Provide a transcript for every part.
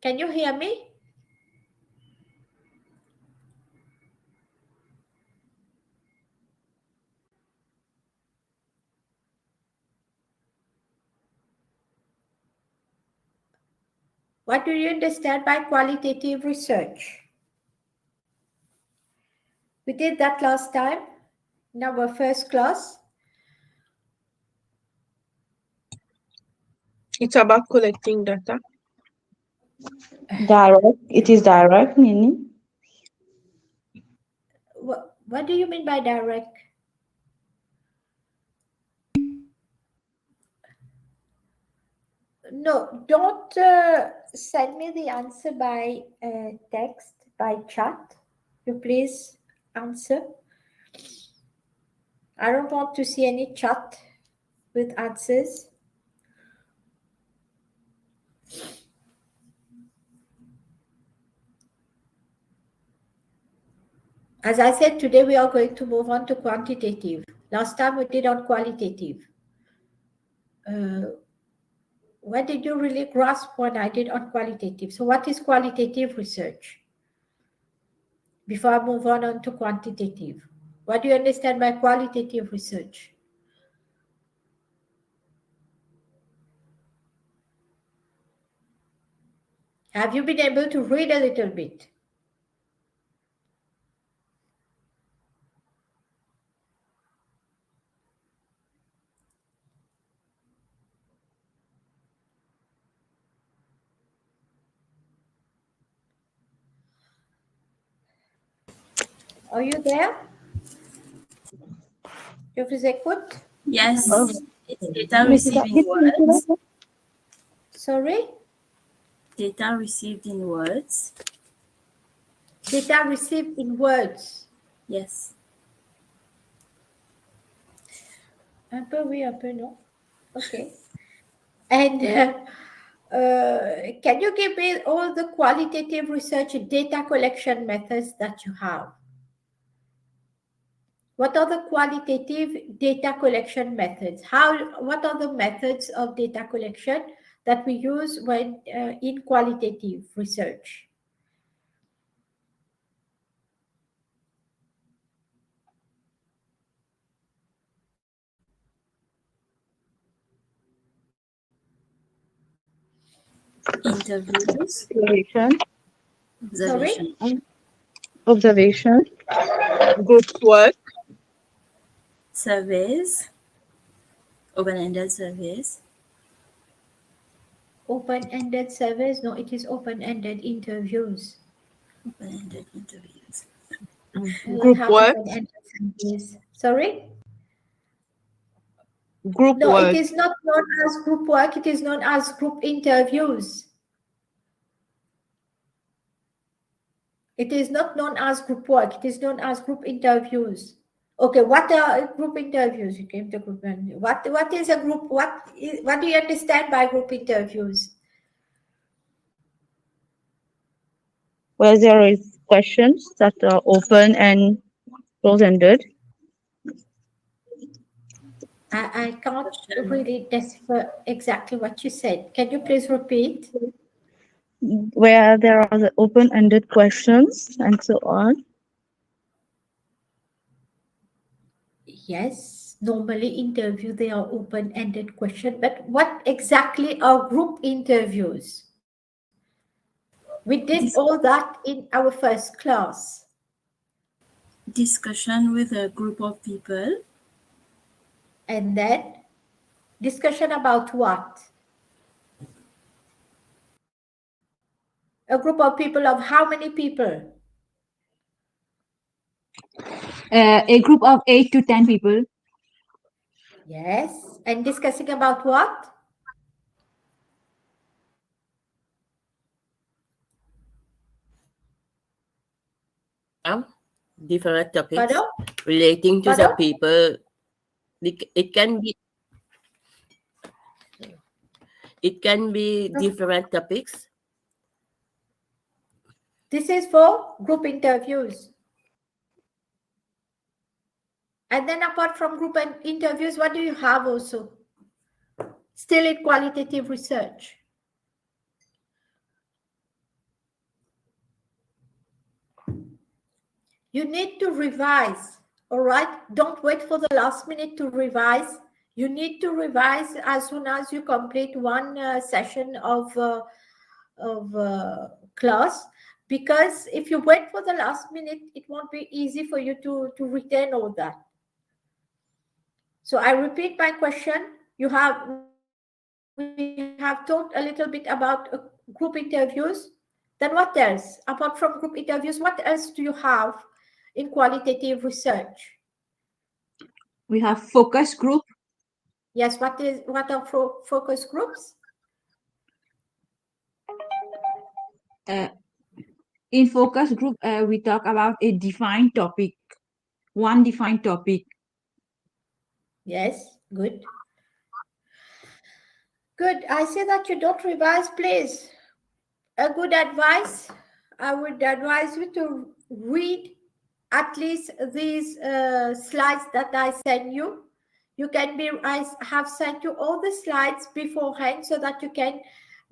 Can you hear me? What do you understand by qualitative research? We did that last time in our first class. It's about collecting data. Direct. It is direct meaning. What do you mean by direct? No, don't send me the answer by text, by chat. You please answer. I don't want to see any chat with answers. As I said, today we are going to move on to quantitative. Last time we did on qualitative. What did you really grasp what I did on qualitative? So what is qualitative research? Before I move on to quantitative, what do you understand by qualitative research? Have you been able to read a little bit? Are you there? Je vous écoute. Yes, it's data received in words. Sorry? Data received in words. Data received in words. Yes. Un peu oui, un peu non. Okay. And can you give me all the qualitative research and data collection methods that you have? What are the qualitative data collection methods? What are the methods of data collection that we use when in qualitative research? Interviews. Observation. Group work. Surveys. Open-ended surveys. Open-ended surveys? No, it is open-ended interviews. Open-ended interviews. Group work. Sorry? Group no, work. it is not known as group work. It is known as group interviews. It is not known as group work. It is known as group interviews. Okay, what are group interviews? You came to group interview. What is a group? What do you understand by group interviews? Where there is questions that are open and close-ended. I can't really decipher exactly what you said. Can you please repeat? Where there are the open-ended questions and so on. Yes, normally interview, they are open-ended questions, but what exactly are group interviews? We did all that in our first class. Discussion with a group of people. And then discussion about what? A group of people of how many people? A group of 8 to 10 people. Yes. And discussing about what? Different topics Pardon? relating to Pardon? the people. It can be different topics. This is for group interviews. And then apart from group interviews, what do you have also? Still in qualitative research. you need to revise. All right, don't wait for the last minute to revise. You need to revise as soon as you complete one session of class, because if you wait for the last minute, it won't be easy for you to retain all that. So I repeat my question. We have talked a little bit about group interviews. Then what else? Apart from group interviews, what else do you have in qualitative research? We have focus group. Yes, what are focus groups? In focus group, we talk about a defined topic, one defined topic. Yes, good. Good. I see that you don't revise, please. A good advice, I would advise you to read at least these slides that I send you. I have sent you all the slides beforehand so that you can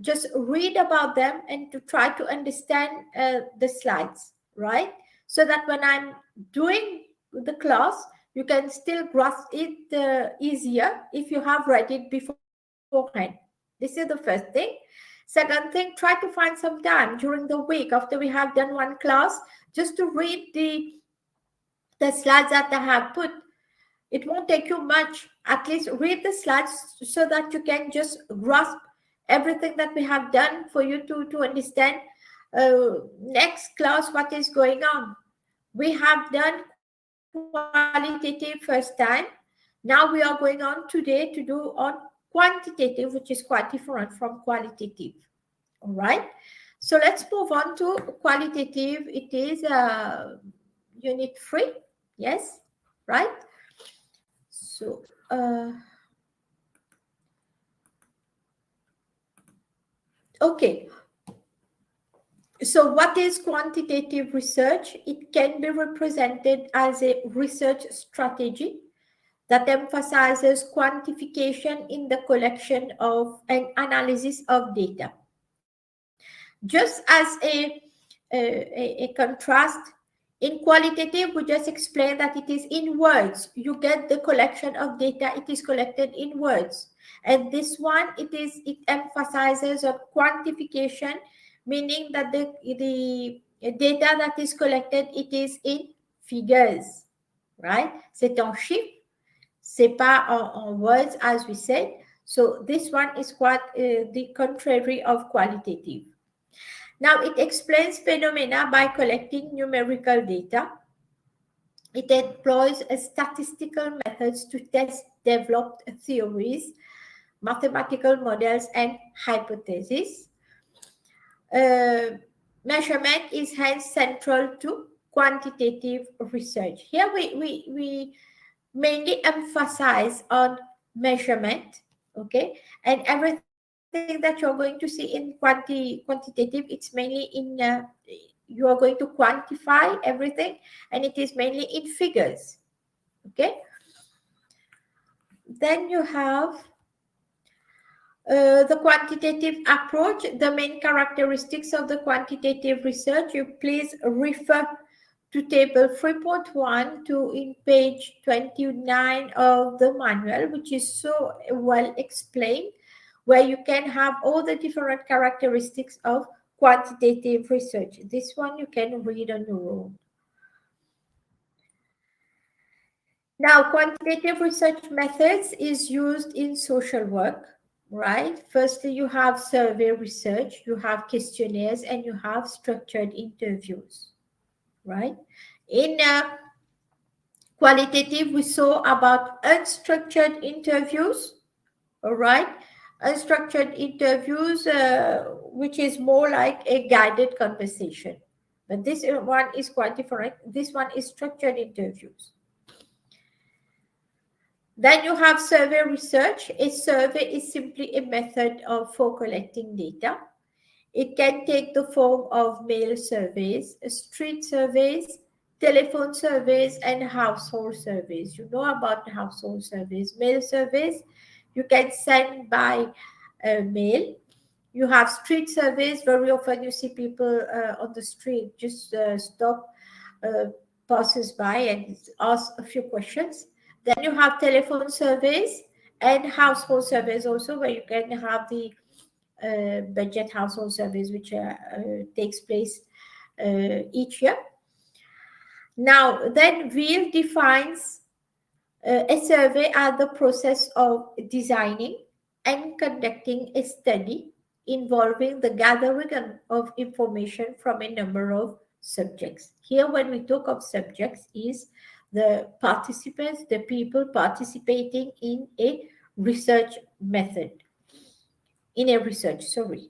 just read about them and to try to understand the slides, right? So that when I'm doing the class, you can still grasp it easier if you have read it beforehand. This is the first thing. Second thing, try to find some time during the week after we have done one class just to read the slides that I have put. It won't take you much. At least read the slides so that you can just grasp everything that we have done for you to understand next class what is going on. We have done qualitative first time. Now we are going on today to do on quantitative, which is quite different from qualitative. All right. So let's move on to qualitative. It is unit 3. Yes, right? So okay. So what is quantitative research? It can be represented as a research strategy that emphasizes quantification in the collection of and analysis of data. Just as a contrast, in qualitative, we just explained that it is in words. You get the collection of data, it is collected in words. And this one, it emphasizes on quantification, meaning that the data that is collected, it is in figures, right? C'est en chiffres, c'est pas en words, as we said. So this one is quite the contrary of qualitative. Now, it explains phenomena by collecting numerical data. It employs statistical methods to test developed theories, mathematical models, and hypotheses. Measurement is hence central to quantitative research. Here we mainly emphasize on measurement, okay? And everything that you're going to see in quantitative, it's mainly in you are going to quantify everything, and it is mainly in figures, okay? Then you have the quantitative approach, the main characteristics of the quantitative research. You please refer to table 3.1 in page 29 of the manual, which is so well explained, where you can have all the different characteristics of quantitative research. This one you can read on your own. Now, quantitative research methods is used in social work, right? Firstly, you have survey research, you have questionnaires, and you have structured interviews, right? In qualitative, we saw about unstructured interviews, all right? Unstructured interviews, which is more like a guided conversation. But this one is quite different. This one is structured interviews. Then you have survey research. A survey is simply a method for collecting data. It can take the form of mail surveys, street surveys, telephone surveys, and household surveys. You know about household surveys. Mail surveys, you can send by mail. You have street surveys. Very often you see people on the street just stop passes by and asks a few questions. Then you have telephone surveys and household surveys also, where you can have the budget household surveys, which takes place each year. Now, then Wheel defines a survey as the process of designing and conducting a study involving the gathering of information from a number of subjects. Here, when we talk of subjects, is the participants, the people participating in a research method, sorry.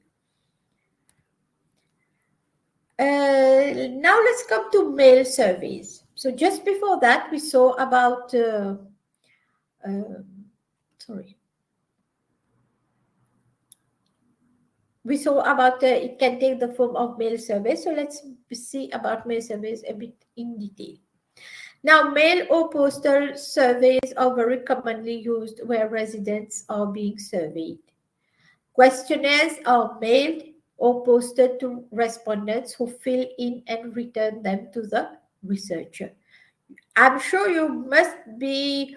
Now let's come to mail surveys. So just before that, we saw about, we saw about it can take the form of mail surveys. So let's see about mail surveys a bit in detail. Now, mail or postal surveys are very commonly used where residents are being surveyed. Questionnaires are mailed or posted to respondents who fill in and return them to the researcher. I'm sure you must be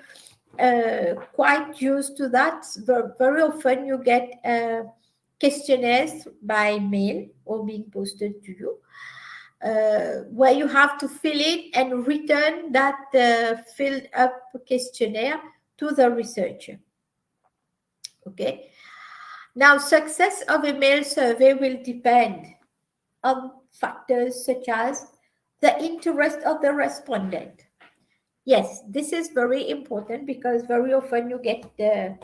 quite used to that. Very often you get questionnaires by mail or being posted to you, where you have to fill in and return that filled up questionnaire to the researcher. Okay. Now, success of a mail survey will depend on factors such as the interest of the respondent. Yes, this is very important because very often you get the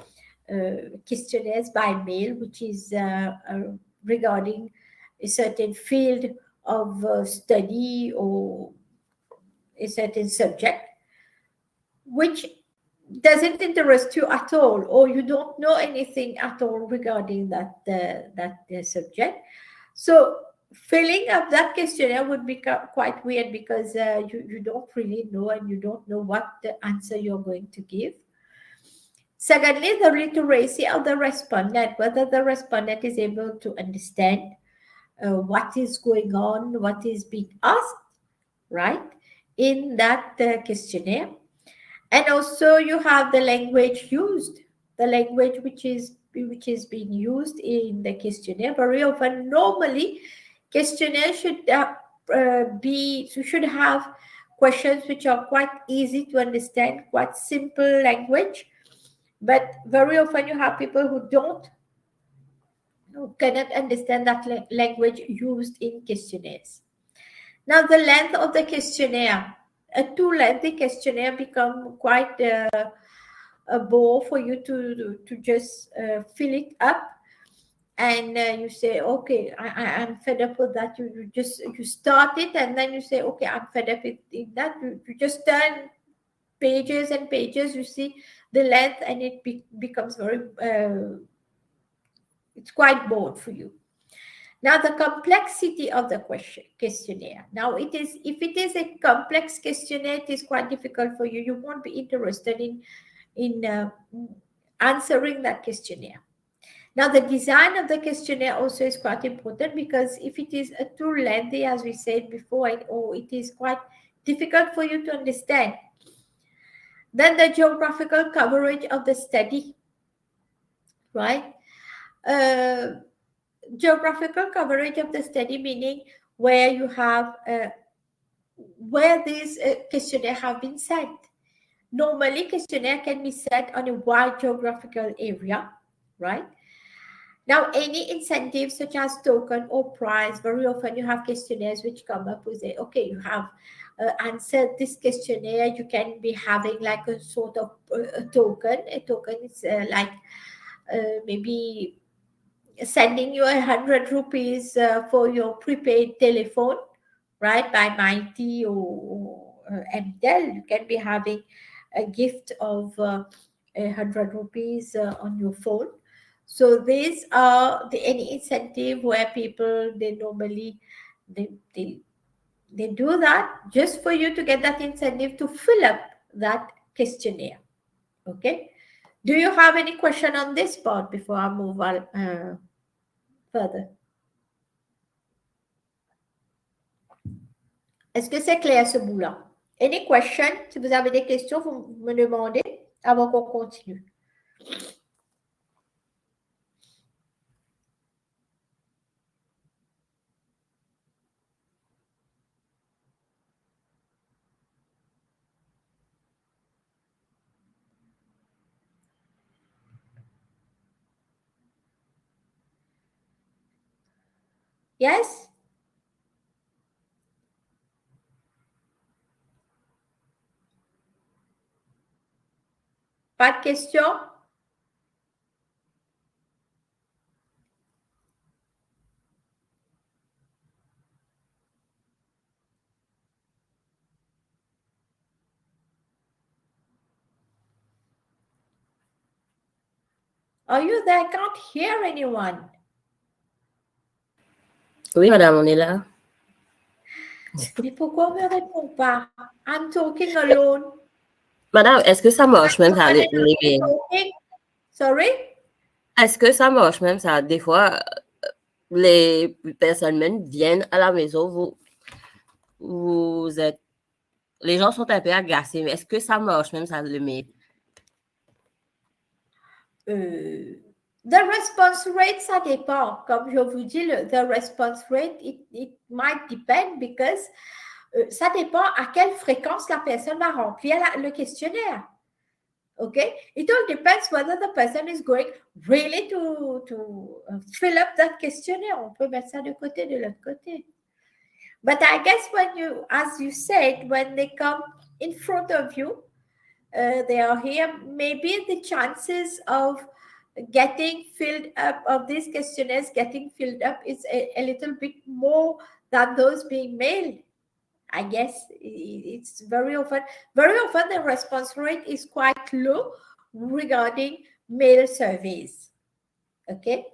questionnaires by mail, which is regarding a certain field of study or a certain subject, which doesn't interest you at all, or you don't know anything at all regarding that subject. So filling up that questionnaire would become quite weird because you don't really know and you don't know what the answer you're going to give. Secondly, the literacy of the respondent, whether the respondent is able to understand what is going on, what is being asked, right, in that questionnaire. And also you have the language used, the language which is being used in the questionnaire. Very often, normally, questionnaire should should have questions which are quite easy to understand, quite simple language. But very often you have people who cannot understand that language used in questionnaires. Now, the length of the questionnaire. A too lengthy questionnaire become quite a bore for you to just fill it up, and you say, okay, I'm fed up with that. You start it and then you say, okay, I'm fed up with that. You just turn pages and pages. You see the length, and it becomes very. It's quite bored for you. Now, the complexity of the questionnaire. Now, if it is a complex questionnaire, it is quite difficult for you. You won't be interested in answering that questionnaire. Now, the design of the questionnaire also is quite important because if it is too lengthy, as we said before, or it is quite difficult for you to understand, then the geographical coverage of the study, right? Geographical coverage of the study, meaning where you have where these questionnaire have been sent. Normally, questionnaire can be sent on a wide geographical area, right? Now, any incentives such as token or prize, very often you have questionnaires which come up with a, okay, you have answered this questionnaire, you can be having like a sort of a token. A token is like maybe sending you 100 rupees for your prepaid telephone, right, by Mighty or MTEL. You can be having a gift of 100 rupees on your phone. So these are any incentive where people, they normally, they do that just for you to get that incentive to fill up that questionnaire. Okay. Do you have any question on this part before I move on further? Est-ce que c'est clair ce bout-là? Any question? Si vous avez des questions, vous me demandez avant qu'on continue. Yes? Pas de questions? Are you there? I can't hear anyone. Oui, madame, on est là. Mais pourquoi on ne me répond pas? I'm talking alone. Madame, est-ce que ça marche même ça, Sorry? Est-ce que ça marche même ça? Des fois, les personnes même viennent à la maison, vous êtes... Les gens sont un peu agacés, mais est-ce que ça marche même ça, le mail? The response rate, ça dépend. Comme je vous dis, the response rate, it might depend because ça dépend à quelle fréquence la personne va remplir le questionnaire. Okay? It all depends whether the person is going really to fill up that questionnaire. On peut mettre ça de côté, de l'autre côté. But I guess when you, as you said, when they come in front of you, they are here, maybe the chances of getting filled up, of these questionnaires getting filled up is a little bit more than those being mailed. I guess it's very often the response rate is quite low regarding mail surveys. Okay.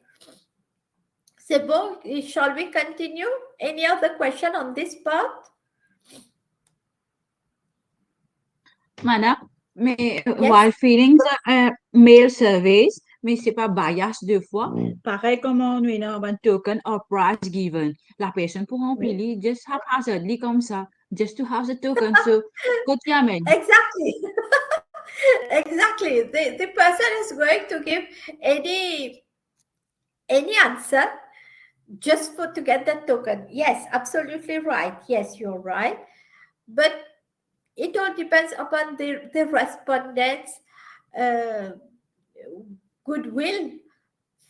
C'est bon. Shall we continue? Any other question on this part? Madame, mais while filling the mail surveys, mais c'est pas bias deux fois. Pareil comme on a un token or prize given. La personne pour remplir just haphazardly comme ça, just to have the token. So, Exactly. Exactly. The person is going to give any answer just to get that token. Yes, absolutely right. Yes, you're right. But it all depends upon the respondent's goodwill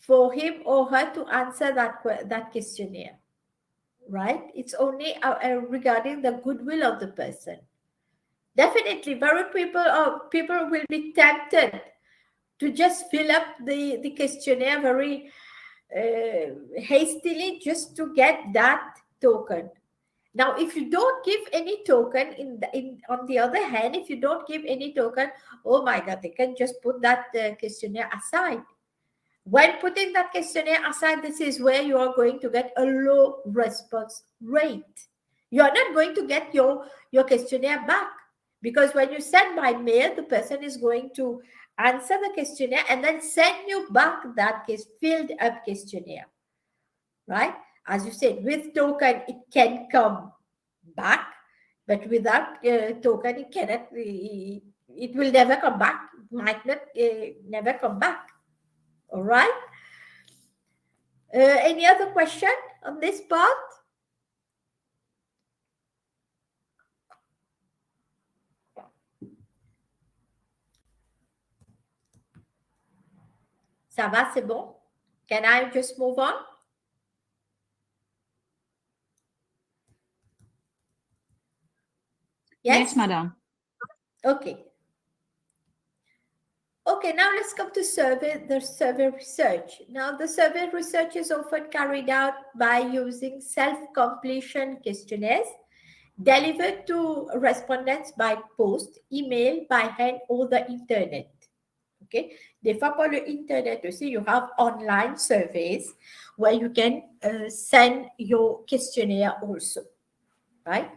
for him or her to answer that questionnaire, right? It's only regarding the goodwill of the person. Definitely, people will be tempted to just fill up the questionnaire very hastily just to get that token. Now, if you don't give any token, on the other hand, if you don't give any token, oh my God, they can just put that questionnaire aside. When putting that questionnaire aside, this is where you are going to get a low response rate. You are not going to get your questionnaire back because when you send by mail, the person is going to answer the questionnaire and then send you back that filled up questionnaire, right? As you said, with token, it can come back, but without token, it cannot. It will never come back. It might not never come back. All right. Any other question on this part? Ça va, c'est bon? Can I just move on? Yes, madam. Okay. Okay, now let's come to the survey research. Now, the survey research is often carried out by using self-completion questionnaires delivered to respondents by post, email, by hand, or the internet. Okay, des fois par le internet aussi, you have online surveys where you can send your questionnaire also. Right?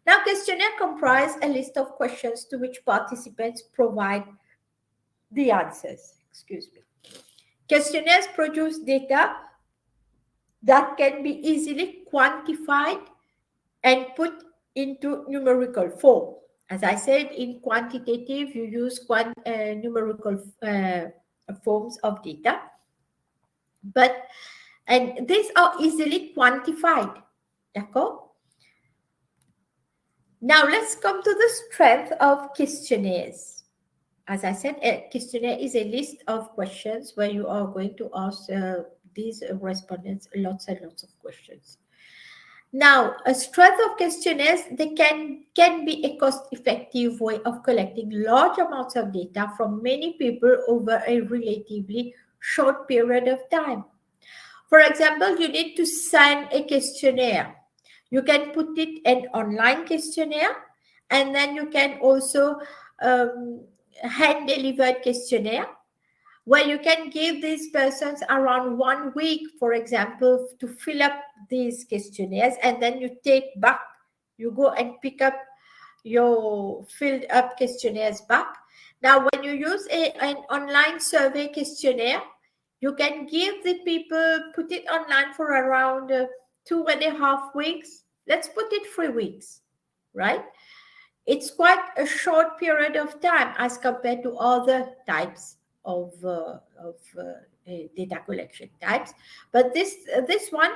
Now, questionnaire comprise a list of questions to which participants provide the answers. Excuse me. Questionnaires produce data that can be easily quantified and put into numerical form. As I said, in quantitative, you use numerical forms of data, and these are easily quantified. D'accord? Now let's come to the strength of questionnaires. As I said, a questionnaire is a list of questions where you are going to ask these respondents lots and lots of questions. Now, a strength of questionnaires, they can be a cost-effective way of collecting large amounts of data from many people over a relatively short period of time. For example, you need to send a questionnaire. You can put it an online questionnaire, and then you can also hand-delivered questionnaire, where you can give these persons around 1 week, for example, to fill up these questionnaires, and then you take back, you go and pick up your filled up questionnaires back. Now, when you use an online survey questionnaire, you can give the people, put it online for around 2.5 weeks. Let's put it 3 weeks, right? It's quite a short period of time as compared to other types of data collection types. But this one,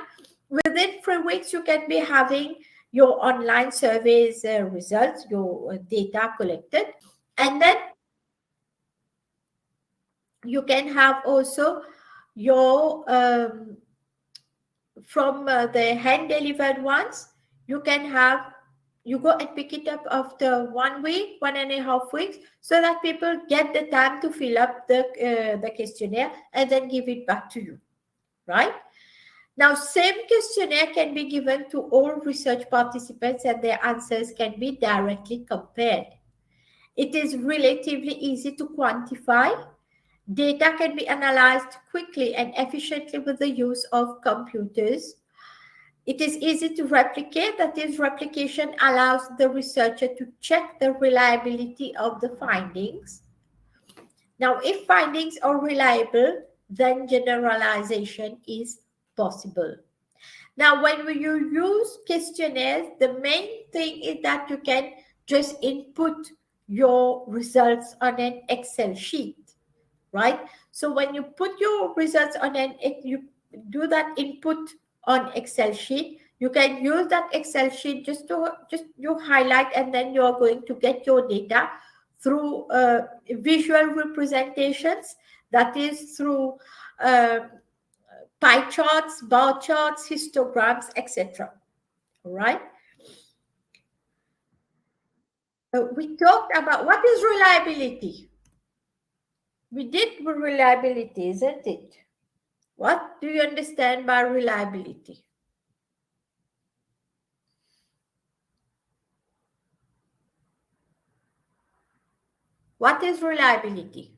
within 3 weeks, you can be having your online surveys results, your data collected. And then you can have also your, from the hand-delivered ones, you can have, you go and pick it up after 1 week, 1.5 weeks, so that people get the time to fill up the questionnaire and then give it back to you, right? Now, same questionnaire can be given to all research participants and their answers can be directly compared. It is relatively easy to quantify. Data can be analyzed quickly and efficiently with the use of computers. It is easy to replicate, that is, replication allows the researcher to check the reliability of the findings. Now, if findings are reliable, then generalization is possible. Now, when you use questionnaires, the main thing is that you can just input your results on an Excel sheet, right? So when you put your results on you do that input on Excel sheet, you can use that Excel sheet just you highlight, and then you're going to get your data through visual representations, that is through pie charts, bar charts, histograms, etc. All right. We talked about what is reliability. We did reliability, isn't it? What do you understand by reliability? What is reliability?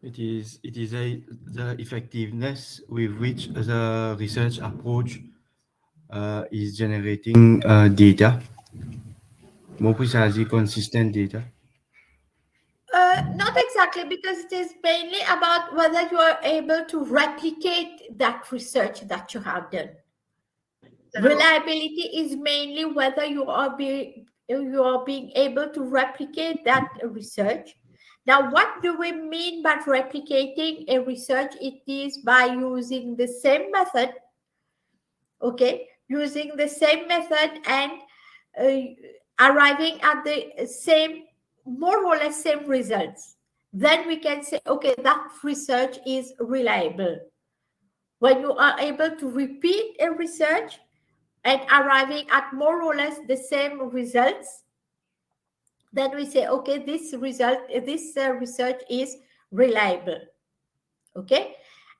It is the effectiveness with which the research approach is generating data, more precisely consistent data. Not exactly, because it is mainly about whether you are able to replicate that research that you have done. Reliability is mainly whether you are being able to replicate that research. Now, what do we mean by replicating a research? It is by using the same method, okay, using the same method and arriving at the same, more or less same results. Then we can say, okay, that research is reliable. When you are able to repeat a research and arriving at more or less the same results, then we say, okay, this research is reliable. Okay.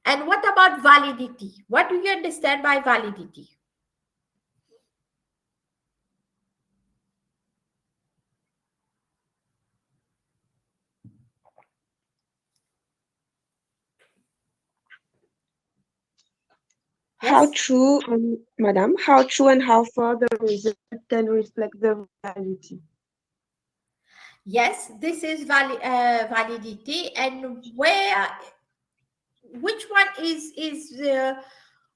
And what about validity? What do you understand by validity? How Yes? true, Madam, how true and how far the result can reflect the reality? Yes, this is validity, and where which one is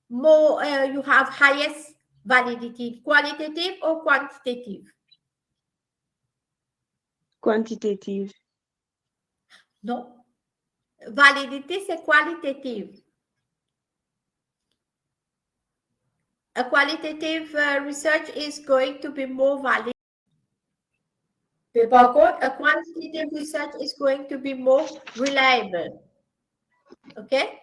more, you have highest validity, qualitative or quantitative? Quantitative. No. Validity, c'est qualitative. A qualitative research is going to be more valid. Par contre, a quantitative research is going to be more reliable. Okay?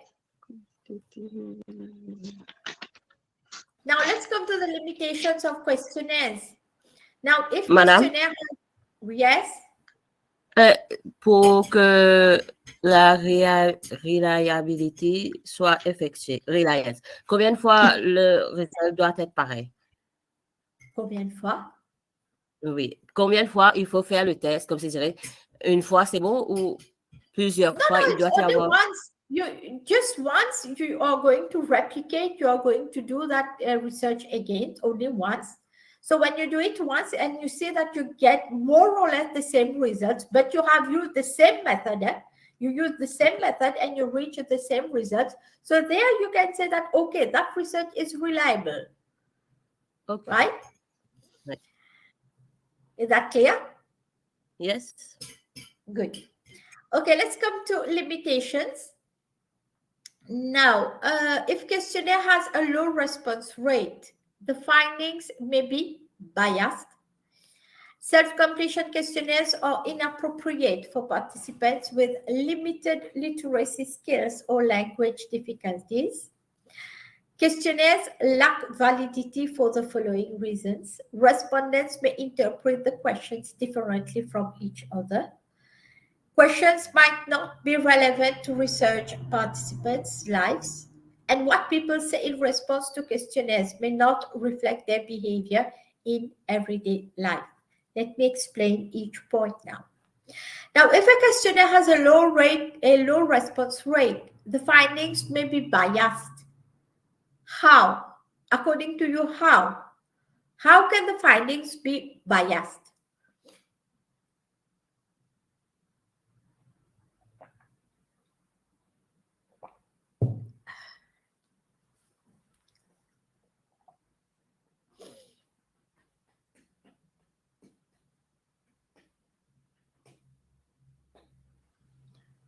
Now let's come to the limitations of questionnaires. Now, if Madame? questionnaire, yes, Pour que la reliabilité soit effectuée, reliance, combien de fois le résultat doit être pareil? combien de fois? Oui. Combien de fois il faut faire le test, comme je dirais, une fois c'est bon ou plusieurs fois il It's doit y only avoir. once. Just once you are going to replicate, you are going to do that research again, only once. So when you do it once and you see that you get more or less the same results, but you have used the same method, you use the same method and you reach the same results. So there you can say that, okay, that research is reliable. Okay. Right? Right. Is that clear? Yes. Good. Okay, let's come to limitations. Now, if questionnaire has a low response rate, the findings may be biased. Self-completion questionnaires are inappropriate for participants with limited literacy skills or language difficulties. Questionnaires lack validity for the following reasons. Respondents may interpret the questions differently from each other. Questions might not be relevant to research participants' lives, and what people say in response to questionnaires may not reflect their behavior in everyday life. Let me explain each point now. Now, if a questionnaire has a low response rate, the findings may be biased. How? According to you, how? How can the findings be biased?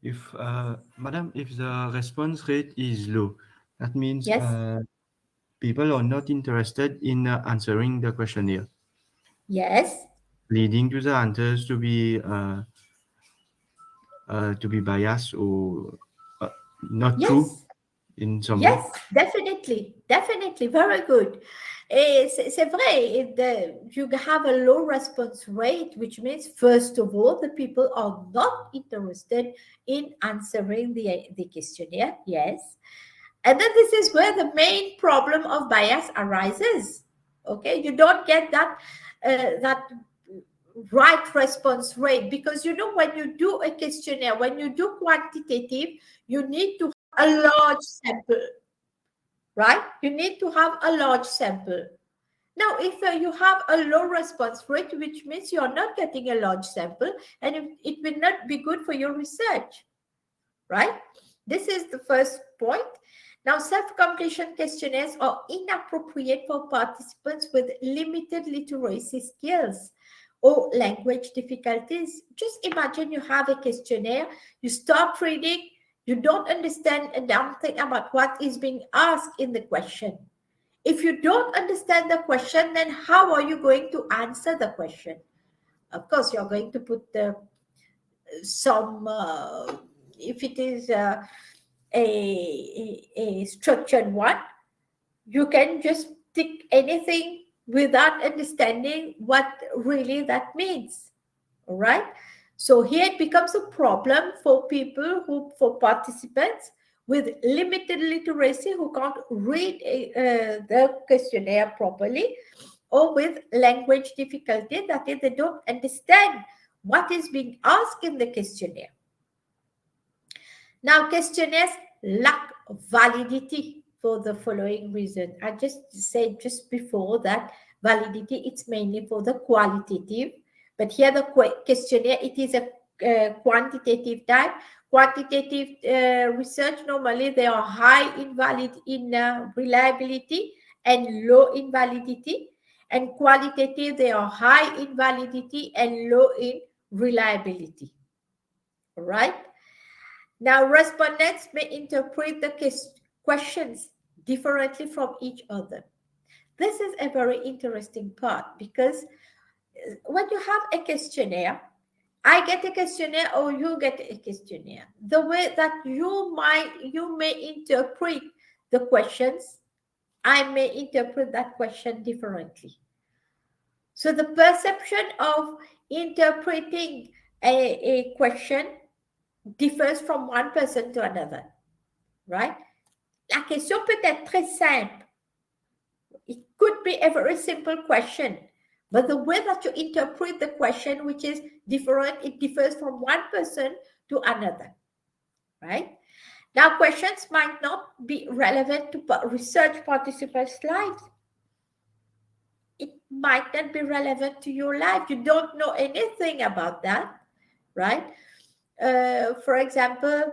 If, Madam, if the response rate is low, that means Yes. People are not interested in answering the questionnaire, Yes. leading to the answers to be biased or not true Yes. in some way. Yes, definitely. Definitely. Very good. C'est vrai, you have a low response rate, which means, first of all, the people are not interested in answering the questionnaire. Yes. And then this is where the main problem of bias arises. Okay, you don't get that right response rate, because when you do a questionnaire, when you do quantitative, you need to have a large sample, right? You need to have a large sample. Now, if you have a low response rate, which means you're not getting a large sample, and it will not be good for your research, right? This is the first point. Now, self-completion questionnaires are inappropriate for participants with limited literacy skills or language difficulties. Just imagine you have a questionnaire, you start reading, you don't understand a damn thing about what is being asked in the question. If you don't understand the question, then how are you going to answer the question? Of course, you're going to put if it is a structured one, you can just tick anything without understanding what really that means. All right. So here it becomes a problem for for participants with limited literacy who can't read the questionnaire properly, or with language difficulty, that is, they don't understand what is being asked in the questionnaire. Now, questionnaires lack validity for the following reason. I just said just before that validity, it's mainly for the qualitative, but here the questionnaire, it is a quantitative type, Quantitative research, normally they are high in reliability and low in validity. And qualitative, they are high in validity and low in reliability. All right? Now, respondents may interpret the questions differently from each other. This is a very interesting part, because when you have a questionnaire, I get a questionnaire or you get a questionnaire, the way that you may interpret the questions, I may interpret that question differently. So the perception of interpreting a question differs from one person to another, right? La question peut être très simple. It could be a very simple question, but the way that you interpret the question, which is different, it differs from one person to another, right? Now, questions might not be relevant to research participants' lives. It might not be relevant to your life. You don't know anything about that, right? For example,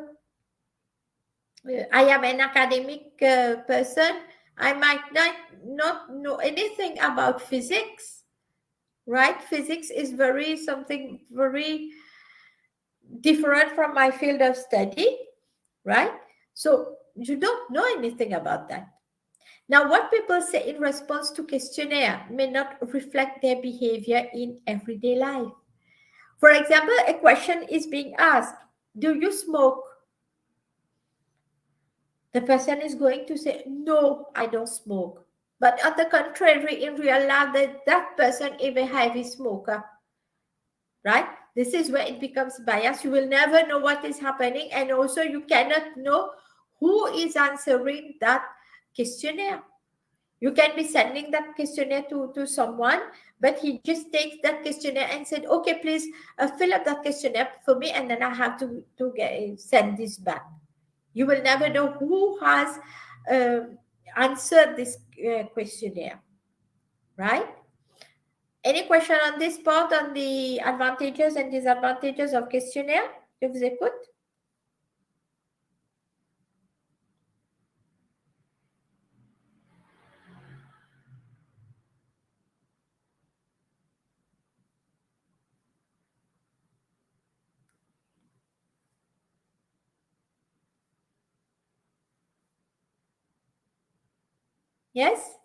I am an academic person. I might not know anything about physics, right? Physics is something very different from my field of study, right? So you don't know anything about that. Now, what people say in response to questionnaire may not reflect their behavior in everyday life. For example, a question is being asked, do you smoke? The person is going to say, no, I don't smoke. But on the contrary, in real life, that person is a heavy smoker, right? This is where it becomes biased. You will never know what is happening. And also you cannot know who is answering that questionnaire. You can be sending that questionnaire to someone, but he just takes that questionnaire and said, okay, please fill up that questionnaire for me, and then I have to send this back. You will never know who has answered this questionnaire, right? Any question on this part, on the advantages and disadvantages of questionnaire? Je vous écoute. Yes?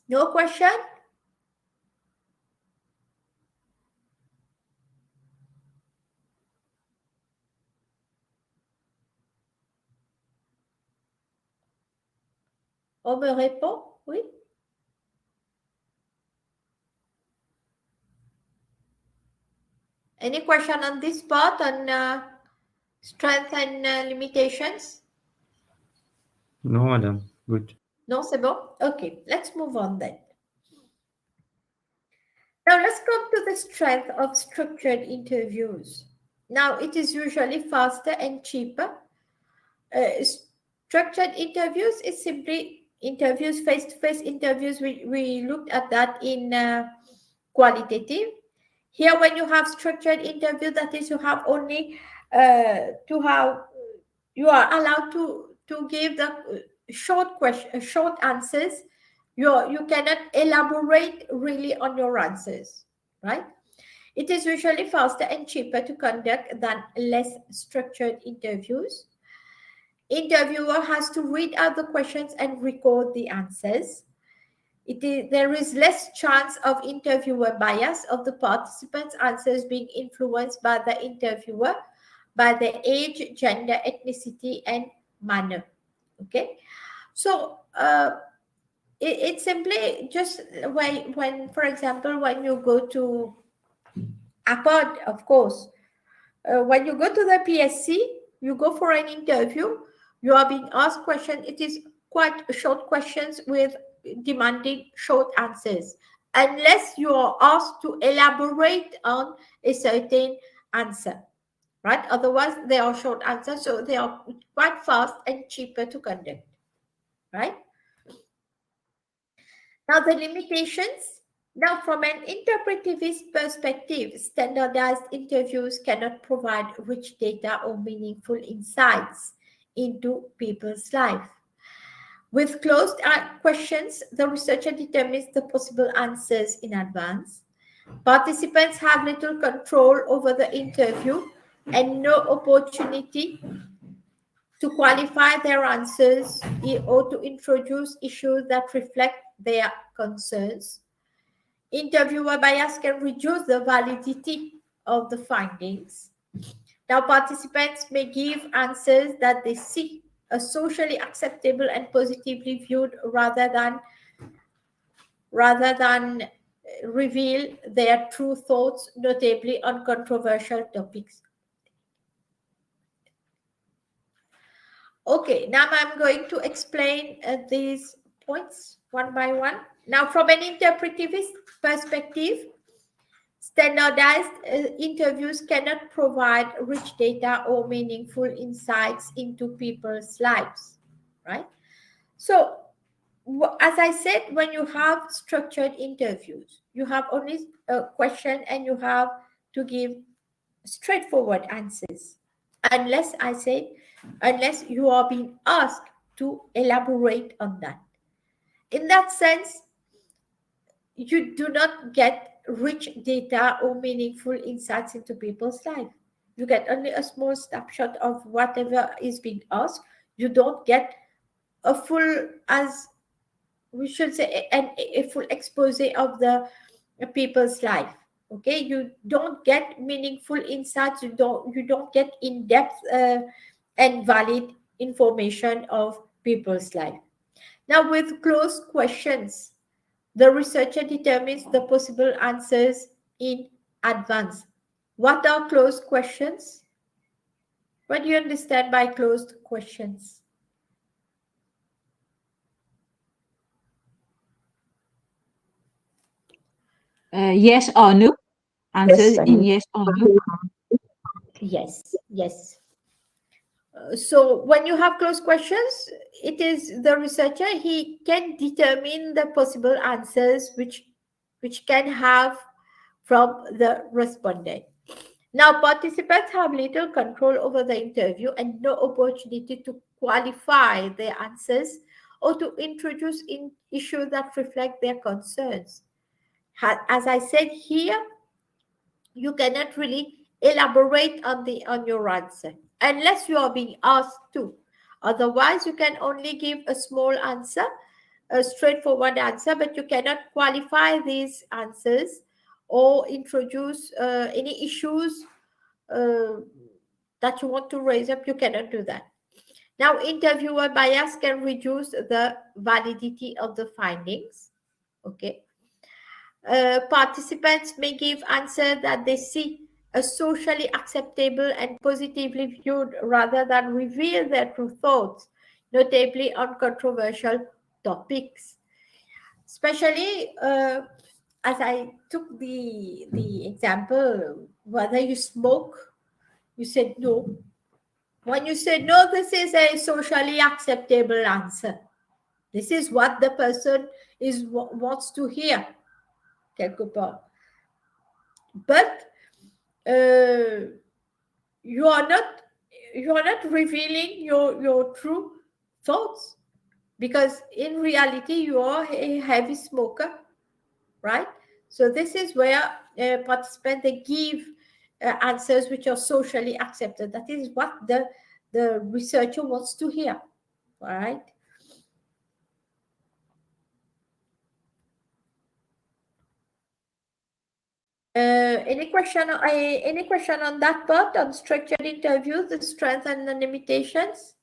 No question? On me répond? Oui? Any question on this part, on strength and limitations? No, madam. Good. No, c'est bon? Okay, let's move on then. Now let's come to the strength of structured interviews. Now it is usually faster and cheaper. Structured interviews is simply interviews, face-to-face interviews. We looked at that in qualitative. Here, when you have structured interview, that is, you have only you are allowed to give the short answers. You cannot elaborate really on your answers, right? It is usually faster and cheaper to conduct than less structured interviews. Interviewer has to read out the questions and record the answers. There is less chance of interviewer bias, of the participants' answers being influenced by the interviewer, by their age, gender, ethnicity, and manner. Okay, so it's simply just when, for example, when you go to apart, of course, when you go to the PSC, you go for an interview, you are being asked questions. It is quite short questions with demanding short answers, unless you are asked to elaborate on a certain answer, right? Otherwise, they are short answers, so they are quite fast and cheaper to conduct, right? Now, the limitations. Now, from an interpretivist perspective, standardized interviews cannot provide rich data or meaningful insights into people's life. With closed questions, the researcher determines the possible answers in advance. Participants have little control over the interview and no opportunity to qualify their answers or to introduce issues that reflect their concerns. Interviewer bias can reduce the validity of the findings. Now, participants may give answers that they see as socially acceptable and positively viewed rather than reveal their true thoughts, notably on controversial topics. Okay, now I'm going to explain these points one by one. Now, from an interpretivist perspective, standardized interviews cannot provide rich data or meaningful insights into people's lives, right? So, as I said, when you have structured interviews, you have only a question and you have to give straightforward answers. Unless you are being asked to elaborate on that. In that sense, you do not get rich data or meaningful insights into people's life. You get only a small snapshot of whatever is being asked. You don't get a full, as we should say, a full expose of the people's life. Okay, you don't get meaningful insights. You don't get in-depth and valid information of people's life. Now, with closed questions, the researcher determines the possible answers in advance. What are closed questions? What do you understand by closed questions? Yes or no. Answers in yes or no. Yes. So when you have closed questions, it is the researcher, he can determine the possible answers which can have from the respondent. Now, participants have little control over the interview and no opportunity to qualify their answers or to introduce issues that reflect their concerns. As I said here, you cannot really elaborate on your answer unless you are being asked to. Otherwise, you can only give a small answer, a straightforward answer, but you cannot qualify these answers or introduce any issues that you want to raise up. You cannot do that. Now, interviewer bias can reduce the validity of the findings. Okay. Participants may give answers that they see as socially acceptable and positively viewed rather than reveal their true thoughts, notably on controversial topics. Especially as I took the example, whether you smoke, you said no. When you said no, this is a socially acceptable answer. This is what the person wants to hear. Quelque part. But you are not revealing your true thoughts, because in reality you are a heavy smoker, right? So this is where participants, they give answers which are socially accepted. That is what the researcher wants to hear, all right? Any question on that part, on structured interviews, the strengths and the limitations?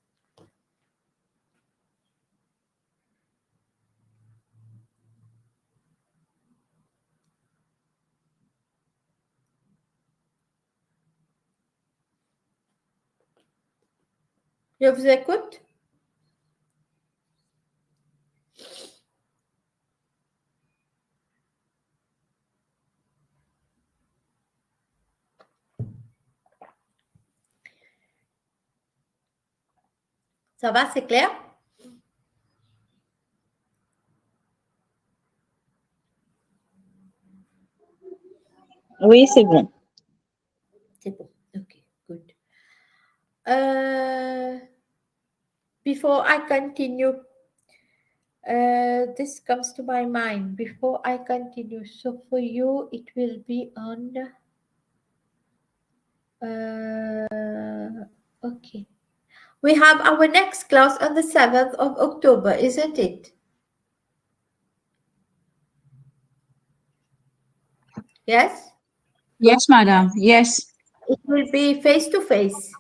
Je vous écoute. Ça va, c'est clair? Oui, c'est bon. C'est bon. Okay, good. Before I continue, this comes to my mind. Before I continue, so for you, it will be on. Okay. We have our next class on the 7th of October, isn't it? Yes? Yes, madam. Yes. It will be face-to-face.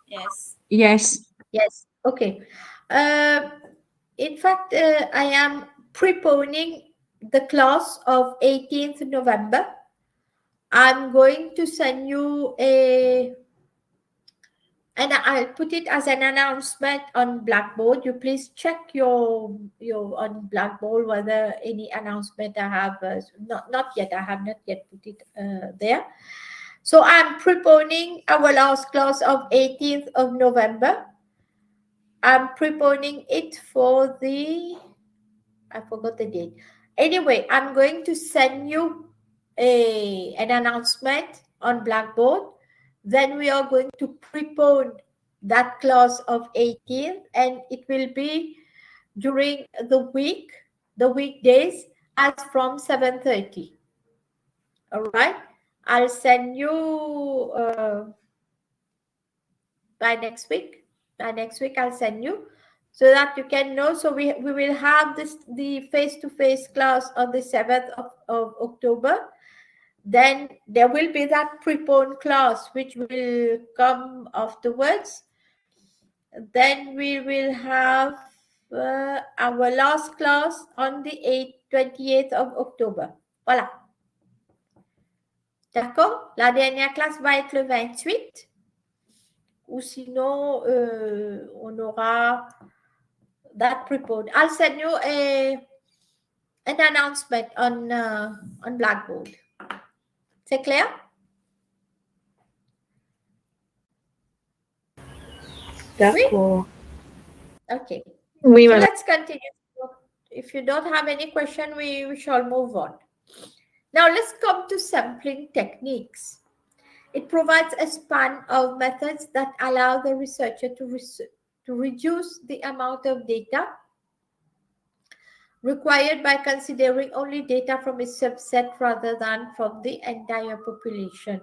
Yes. Yes. Yes. Okay. In fact, I am preponing the class of 18th November. I'm going to send you and I'll put it as an announcement on Blackboard. You please check your on Blackboard whether any announcement I have not yet. I have not yet put it there. So I'm preponing our last class of 18th of November. I'm preponing it for I forgot the date. Anyway, I'm going to send you an announcement on Blackboard. Then we are going to prepone that class of 18th, and it will be during the weekdays, as from 7:30. All right. I'll send you by next week. By next week, I'll send you so that you can know. So we will have the face-to-face class on the 7th of October. Then there will be that prepone class which will come afterwards. Then we will have our last class on the 28th of October. Voilà. D'accord? La dernière classe va être le 28. Ou sinon, on aura that prepone. I'll send you an announcement on Blackboard. C'est clair? D'accord. Okay. Oui, So madame. let's continue. If you don't have any question, we shall move on. Now let's come to sampling techniques. It provides a span of methods that allow the researcher to reduce the amount of data required by considering only data from a subset rather than from the entire population.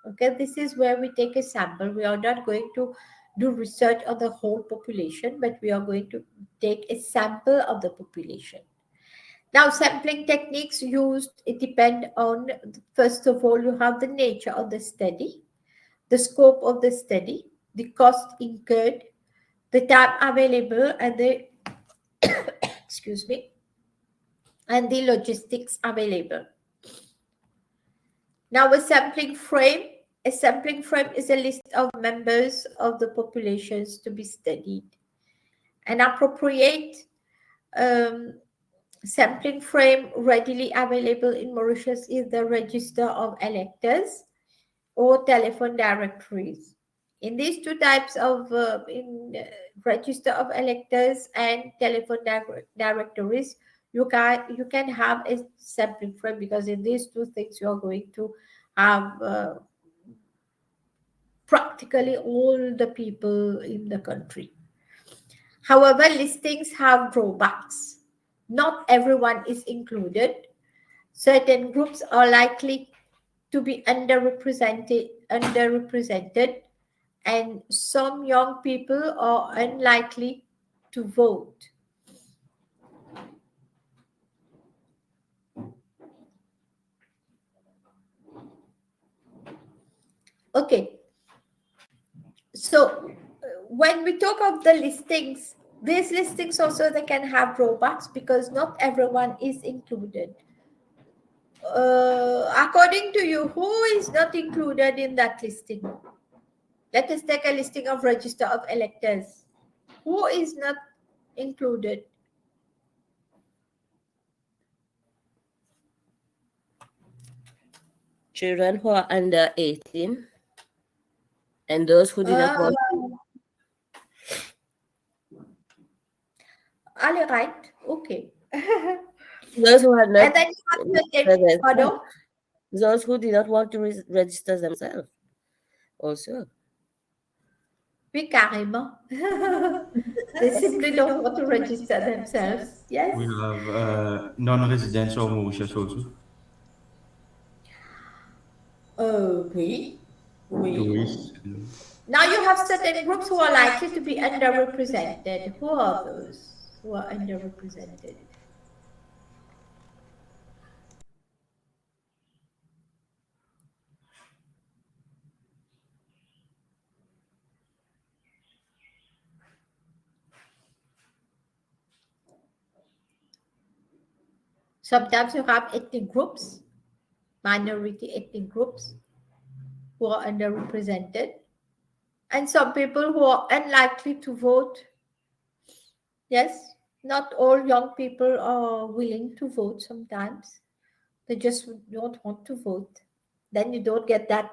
Okay, this is where we take a sample. We are not going to do research on the whole population, but we are going to take a sample of the population. Now, sampling techniques used, it depend on, first of all, you have the nature of the study, the scope of the study, the cost incurred, the time available, and the excuse me, and the logistics available. Now, a sampling frame is a list of members of the populations to be studied. An appropriate sampling frame readily available in Mauritius is the Register of Electors or telephone directories. In these two types of Register of Electors and telephone directories, you can have a sampling frame, because in these two things you are going to have practically all the people in the country. However, listings have drawbacks. Not everyone is included. Certain groups are likely to be underrepresented, and some young people are unlikely to vote. Okay. So when we talk of the listings, these listings also, they can have drawbacks because not everyone is included. According to you, who is not included in that listing? Let us take a listing of Register of Electors. Who is not included? Children who are under 18 and those who do not vote. I'll write. Okay. Those who are not And then you have to take, pardon? those who did not want to register themselves also. Oui, carrément. They simply don't want to register themselves. Yes. We have non-residential Mauritius also. Oui. Oui. Louis. Now you have certain groups who are likely to be underrepresented. Who are those who are underrepresented? Sometimes you have ethnic groups, minority ethnic groups who are underrepresented, and some people who are unlikely to vote. Yes, not all young people are willing to vote sometimes. They just don't want to vote. Then you don't get that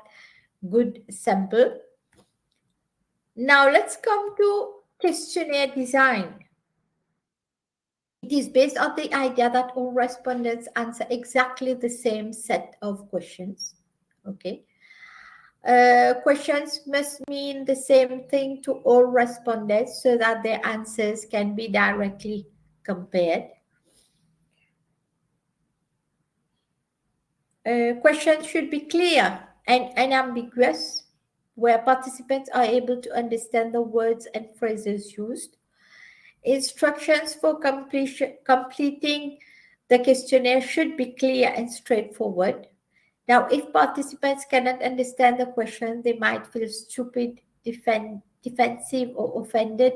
good sample. Now let's come to questionnaire design. It is based on the idea that all respondents answer exactly the same set of questions. Okay. Questions must mean the same thing to all respondents so that their answers can be directly compared. Questions should be clear and unambiguous, where participants are able to understand the words and phrases used. Instructions for completing the questionnaire should be clear and straightforward. Now, if participants cannot understand the question, they might feel stupid, defensive, or offended,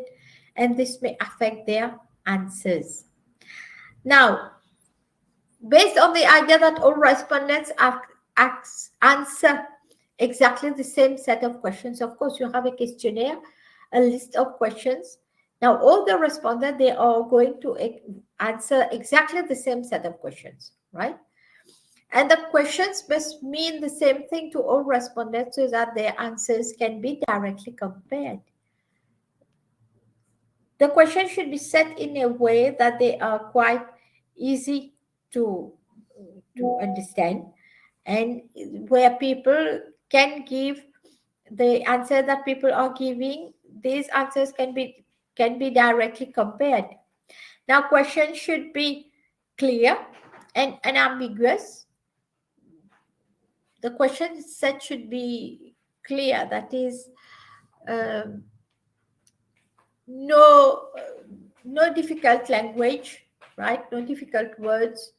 and this may affect their answers. Now, based on the idea that all respondents answer exactly the same set of questions, of course, you have a questionnaire, a list of questions. Now, all the respondents, they are going to answer exactly the same set of questions, right? And the questions must mean the same thing to all respondents so that their answers can be directly compared. The questions should be set in a way that they are quite easy to understand, and where people can give the answer that people are giving, these answers can be directly compared. Now, questions should be clear and unambiguous. The question set should be clear, that is, no difficult language, right? No difficult words.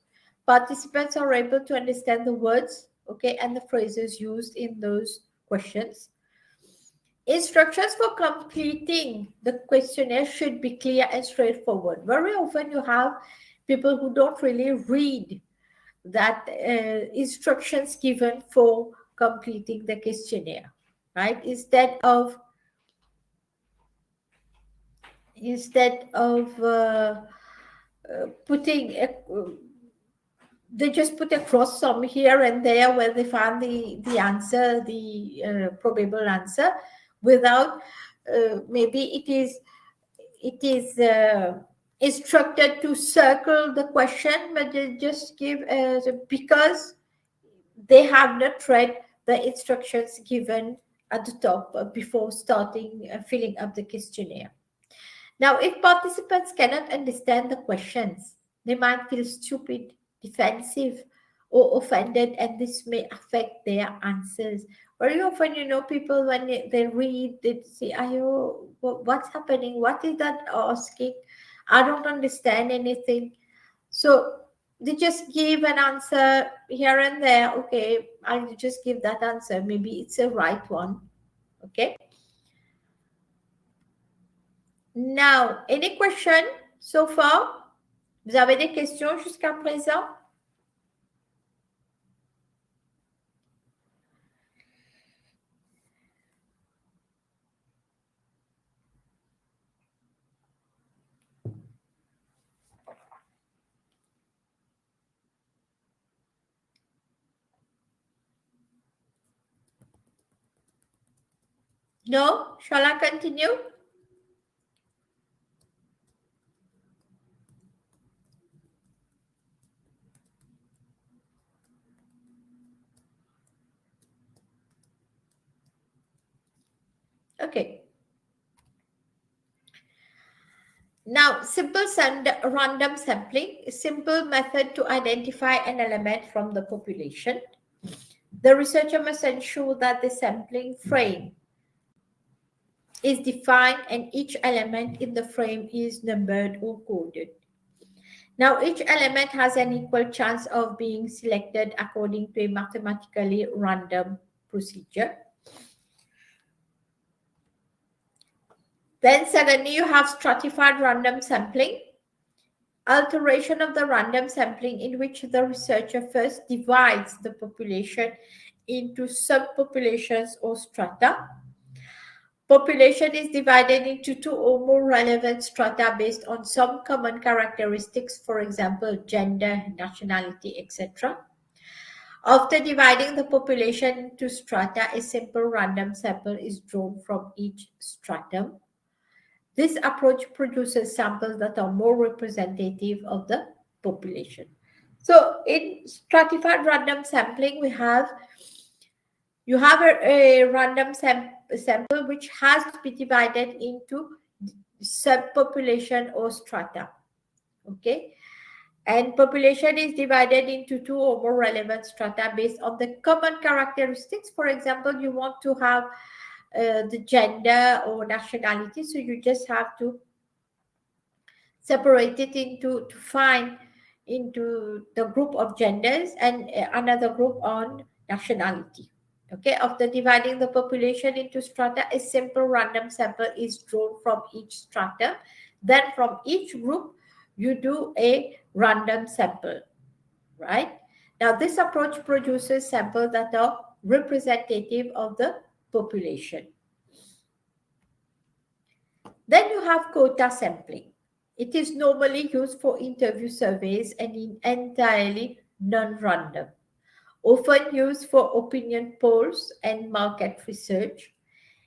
Participants are able to understand the words, okay, and the phrases used in those questions. Instructions for completing the questionnaire should be clear and straightforward. Very often you have people who don't really read that instructions given for completing the questionnaire, right? Instead of putting they just put a cross some here and there where they found the answer, the probable answer, without maybe it is instructed to circle the question, but they just give because they have not read the instructions given at the top before starting filling up the questionnaire. Now, if participants cannot understand the questions, they might feel stupid, defensive, or offended, and this may affect their answers. Very often, people, when they read, they say, "Ayo, what's happening? What is that asking? I don't understand anything." So they just give an answer here and there. Okay, I'll just give that answer. Maybe it's a right one. Okay. Now, any question so far? Vous avez des questions jusqu'à présent? No? Shall I continue? Okay. Now, random sampling, a simple method to identify an element from the population. The researcher must ensure that the sampling frame is defined and each element in the frame is numbered or coded. Now, each element has an equal chance of being selected according to a mathematically random procedure. Then secondly, you have stratified random sampling, alteration of the random sampling in which the researcher first divides the population into subpopulations or strata. Population is divided into 2 or more relevant strata based on some common characteristics, for example, gender, nationality, etc. After dividing the population into strata, a simple random sample is drawn from each stratum. This approach produces samples that are more representative of the population. So in stratified random sampling, you have a random sample which has to be divided into subpopulation or strata. Okay. And population is divided into 2 or more relevant strata based on the common characteristics. For example, you want to have the gender or nationality, so you just have to separate it into the group of genders and another group on nationality. Okay, after dividing the population into strata, a simple random sample is drawn from each strata. Then from each group, you do a random sample, right? Now, this approach produces samples that are representative of the population. Then you have quota sampling. It is normally used for interview surveys and is entirely non-random, often used for opinion polls and market research.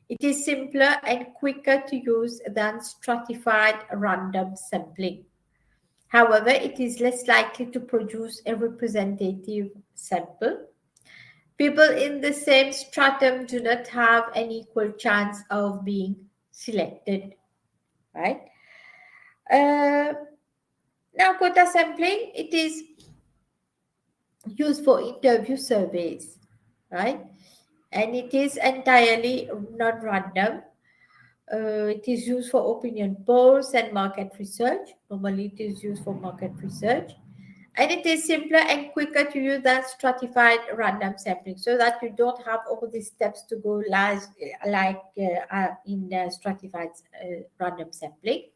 It is simpler and quicker to use than stratified random sampling. However, it is less likely to produce a representative sample. People in the same stratum do not have an equal chance of being selected, right? Now, quota sampling, it is used for interview surveys, right? And it is entirely non-random. It is used for opinion polls and market research. Normally, it is used for market research. And it is simpler and quicker to use than stratified random sampling, so that you don't have all these steps to go like in stratified random sampling.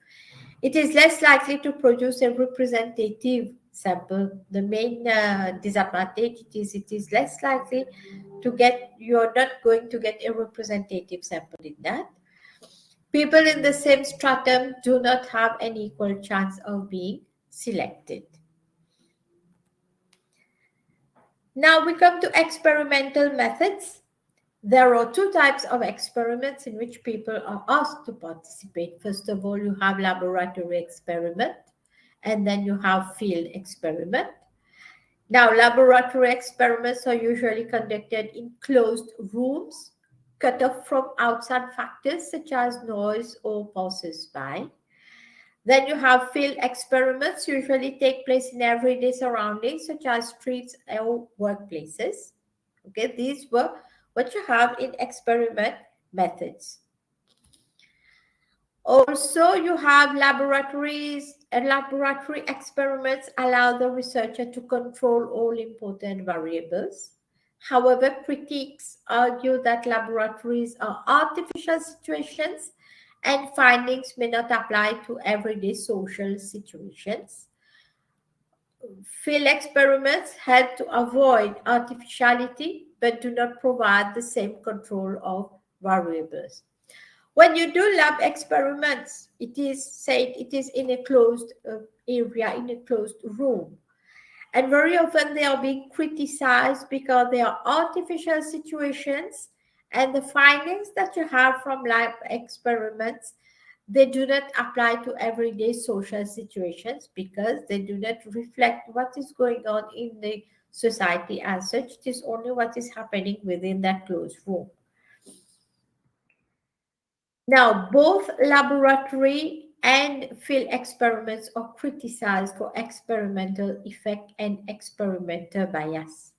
It is less likely to produce a representative sample. The main disadvantage is it is less likely to get, you're not going to get a representative sample in that. People in the same stratum do not have an equal chance of being selected. Now we come to experimental methods. There are 2 types of experiments in which people are asked to participate. First of all, you have laboratory experiment, and then you have field experiment. Now, laboratory experiments are usually conducted in closed rooms, cut off from outside factors such as noise or passers-by. Then you have field experiments, usually take place in everyday surroundings such as streets or workplaces. Okay, these were what you have in experiment methods. Also, you have laboratories, and laboratory experiments allow the researcher to control all important variables. However, critics argue that laboratories are artificial situations and findings may not apply to everyday social situations. Field experiments help to avoid artificiality, but do not provide the same control of variables. When you do lab experiments, it is said it is in a closed area, in a closed room. And very often they are being criticized because they are artificial situations, and the findings that you have from lab experiments, they do not apply to everyday social situations because they do not reflect what is going on in the society as such. It is only what is happening within that closed room. Now, both laboratory and field experiments are criticized for experimental effect and experimental bias.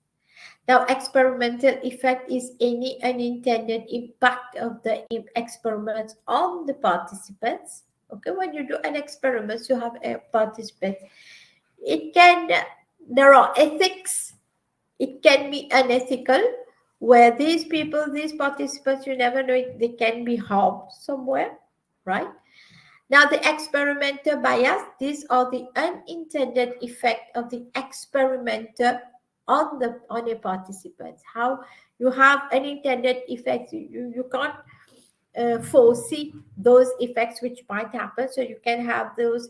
Now, experimental effect is any unintended impact of the experiments on the participants. Okay, when you do an experiment, you have a participant. There are ethics. It can be unethical, where these people, these participants, you never know, they can be harmed somewhere, right? Now, the experimental bias, these are the unintended effect of the experimenter on a participant. How you have unintended effects, you can't foresee those effects which might happen, so you can have those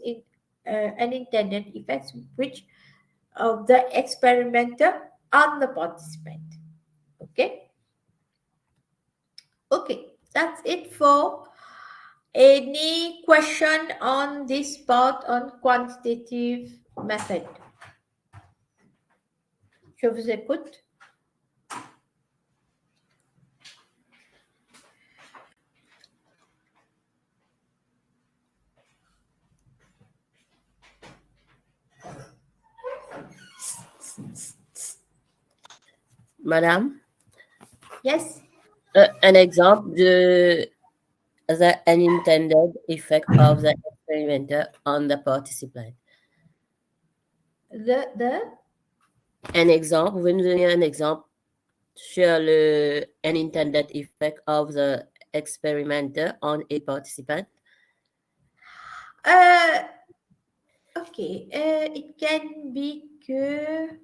unintended effects which of the experimenter on the participant. Okay, that's it for any question on this part on quantitative method. Je vous écoute. Madame? Yes. An example de the unintended effect of the experimenter on the participant. Un exemple, vous pouvez nous donner un exemple sur le unintended effect of the experimenter on a participant? Okay, it can be que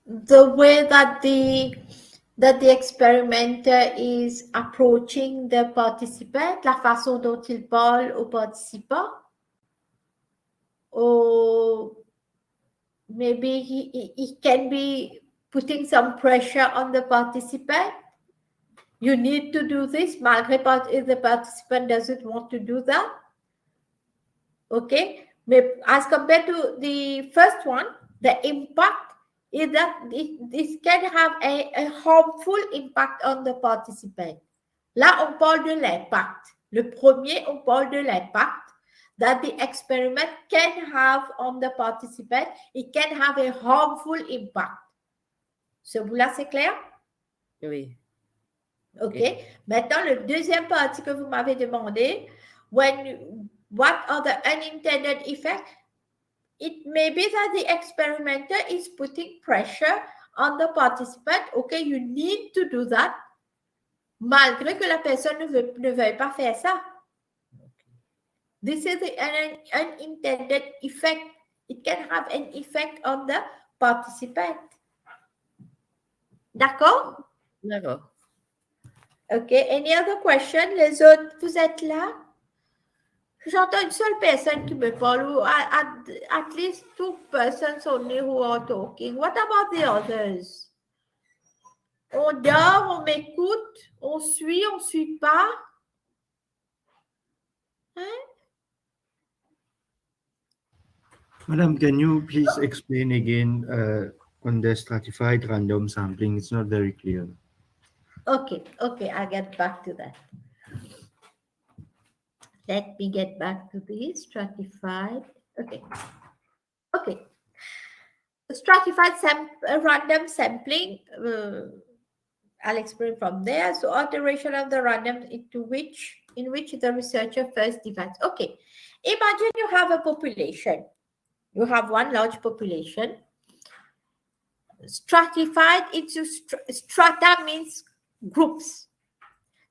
the way that the experimenter is approaching the participant, la façon dont il parle aux participants, or maybe he can be putting some pressure on the participant. You need to do this, malgré if the participant doesn't want to do that. Okay, as compared to the first one, the impact is that this can have a harmful impact on the participant. Là, on parle de l'impact. Le premier, on parle de l'impact that the experiment can have on the participant. It can have a harmful impact. Celui-là, c'est clair? Oui. OK. Maintenant, le deuxième partie que vous m'avez demandé, what are the unintended effects? It may be that the experimenter is putting pressure on the participant. Okay, you need to do that, malgré que la personne ne veuille pas faire ça. This is an unintended effect. It can have an effect on the participant. D'accord? D'accord. Okay, any other question? Les autres, vous êtes là? J'entends une seule personne qui me parle, ou at least 2 persons only who are talking. What about the others? On dort, on m'écoute, on suit pas. Hein? Madam, can you please explain again on the stratified random sampling? It's not very clear. Okay, I'll get back to that. Let me get back to the stratified. Okay. Stratified random sampling, I'll explain from there. So alteration of the random in which the researcher first divides. Okay, imagine you have a population. You have one large population. Stratified into strata means groups.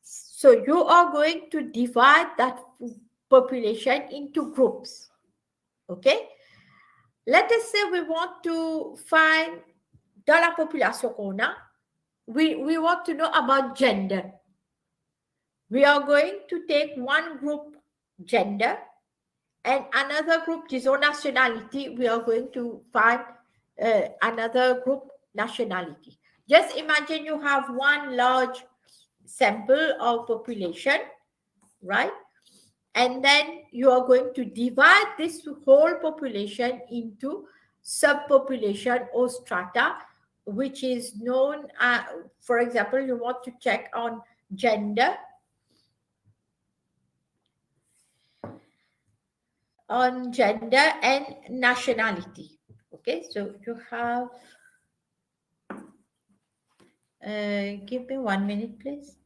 So you are going to divide that population into groups. Okay? Let us say we want to find, dans la population qu'on a, we want to know about gender. We are going to take one group gender and another group, disons nationality, we are going to find another group nationality. Just imagine you have one large sample of population, right? and then you are going to divide this whole population into subpopulation or strata, which is known, for example, you want to check on gender, and nationality. Okay, so you have, give me 1 minute, please.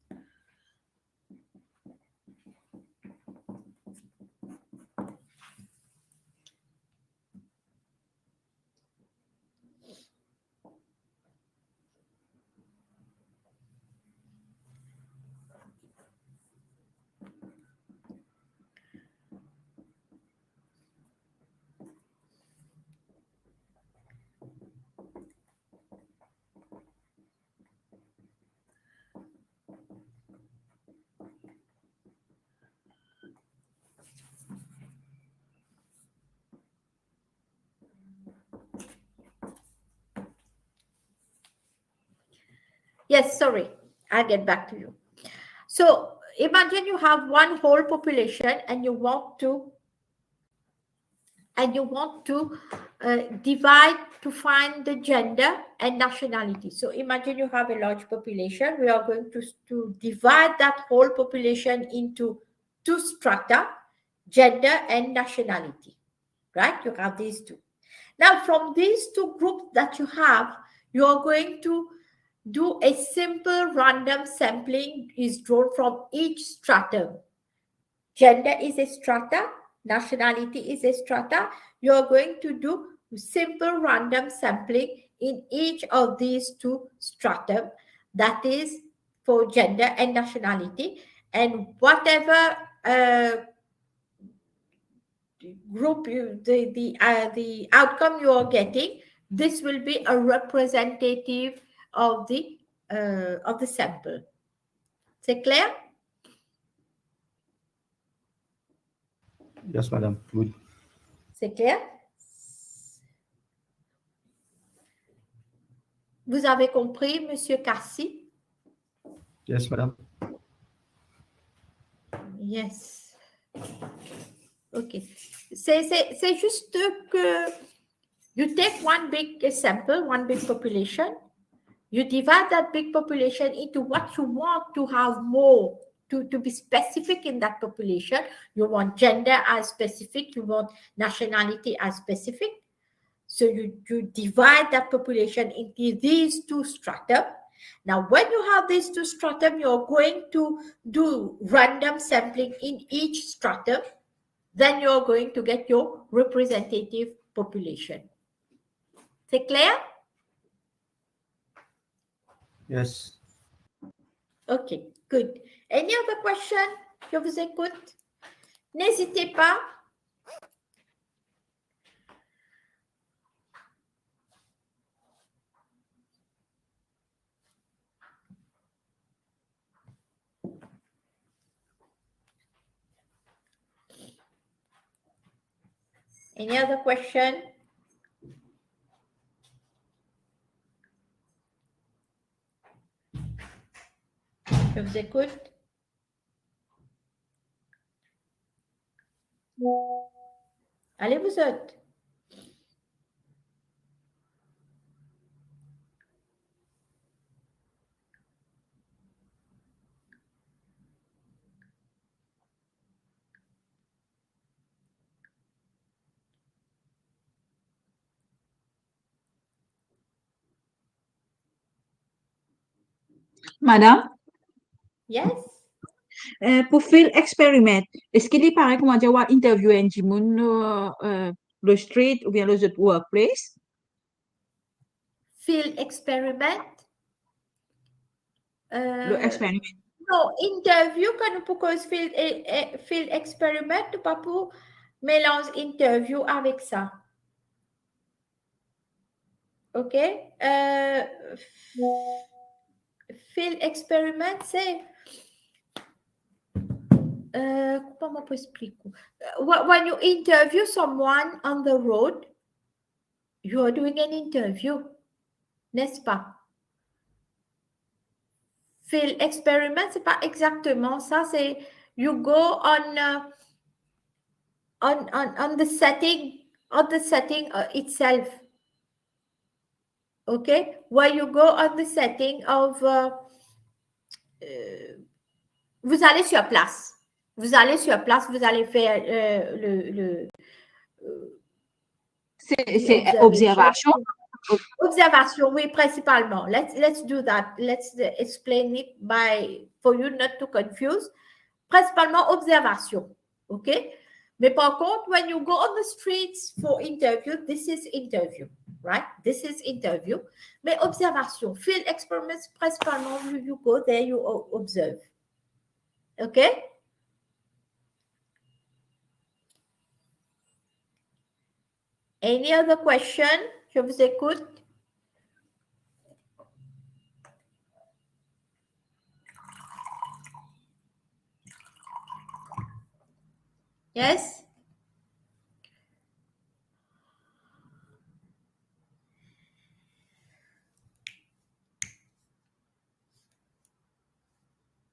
Yes, sorry, I'll get back to you. So imagine you have one whole population and you want to divide to find the gender and nationality. So imagine you have a large population. We are going to divide that whole population into two strata, gender and nationality, right? You have these two. Now, from these two groups that you have, you are going to do a simple random sampling is drawn from each stratum. Gender is a strata, nationality is a strata. You are going to do simple random sampling in each of these two stratum, that is for gender and nationality, and whatever group the outcome you are getting, this will be a representative of the sample. C'est clair? Yes, madam. Good. C'est clair? Vous avez compris, Monsieur Cassi? Yes, madam. Yes. OK. C'est juste que you take one big sample, one big population, you divide that big population into what you want to have more, to be specific in that population. You want gender as specific, you want nationality as specific. So you divide that population into these two strata. Now, when you have these two stratum, you're going to do random sampling in each stratum. Then you're going to get your representative population. C'est clair? Yes. OK, good. Any other question? Je vous écoute. N'hésitez pas. Any other question? Je vous écoute. Allez, vous autres. Madame, Yes? pour field experiment, est-ce qu'il est pareil comment dire, ou interview un moun le street ou bien le workplace? Field experiment? Le experiment. Non, interview, quand nous pouvons field experiment, nous pas pour mélanger interview avec ça. OK? Field experiment, c'est... comment on peut expliquer? When you interview someone on the road, you are doing an interview, n'est-ce pas? Field experiment, c'est pas exactement ça, c'est you go on on the setting itself. Okay, where you go on the setting of vous allez sur place. Vous allez sur place, vous allez faire C'est observation. Observation, oui, principalement. Let's do that. Let's explain it for you not to confuse. Principalement observation, okay? Mais par contre, when you go on the streets for interview, this is interview, right? This is interview. Mais observation, field experiments, principalement, you go there, you observe. Okay? Any other question? Je vous écoute. Yes?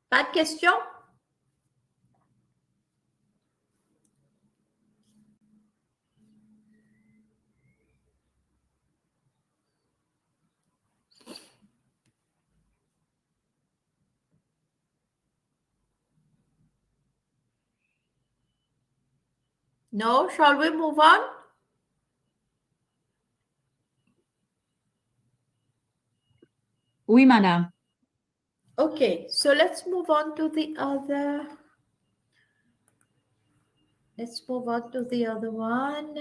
Pas de question? No? Shall we move on? Oui, madame. Okay, so let's move on to the other. Let's move on to the other one.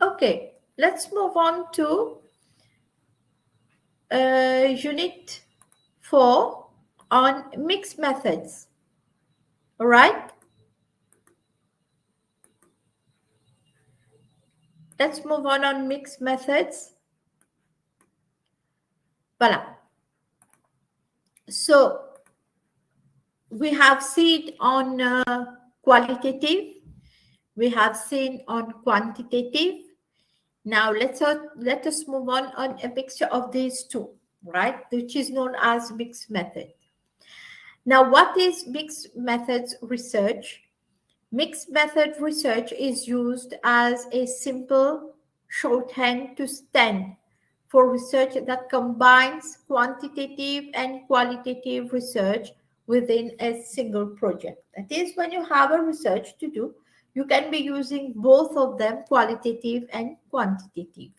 Okay, let's move on to unit 4 on mixed methods. All right? Let's move on mixed methods. Voilà. So we have seen on qualitative, we have seen on quantitative. Now let us move on a mixture of these two, right? Which is known as mixed method. Now, what is mixed methods research? Mixed method research is used as a simple shorthand to stand for research that combines quantitative and qualitative research within a single project. That is, when you have a research to do, you can be using both of them, qualitative and quantitative.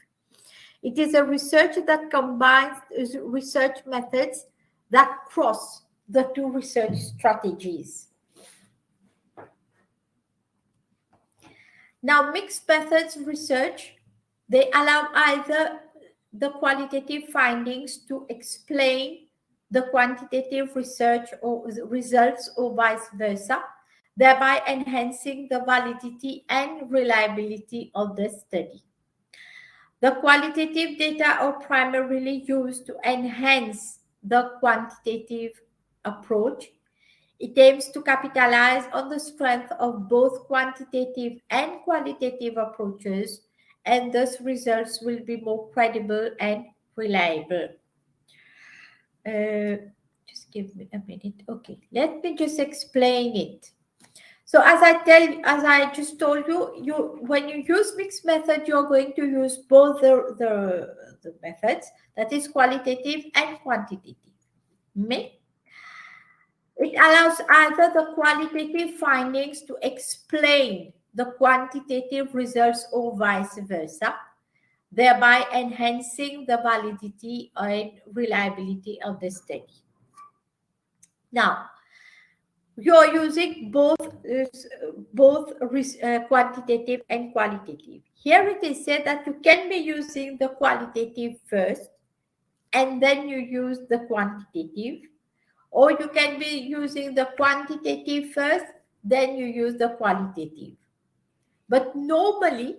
It is a research that combines research methods that cross the two research strategies. Now, mixed methods research, they allow either the qualitative findings to explain the quantitative research or results or vice versa, thereby enhancing the validity and reliability of the study. The qualitative data are primarily used to enhance the quantitative approach. It aims to capitalize on the strength of both quantitative and qualitative approaches, and thus results will be more credible and reliable. Just give me a minute. Okay, let me just explain it. So as I just told you, when you use mixed method, you're going to use both the methods, that is qualitative and quantitative. Mais It allows either the qualitative findings to explain the quantitative results or vice versa, thereby enhancing the validity and reliability of the study. Now, you're using both quantitative and qualitative. Here it is said that you can be using the qualitative first, and then you use the quantitative, or you can be using the quantitative first, then you use the qualitative. But normally,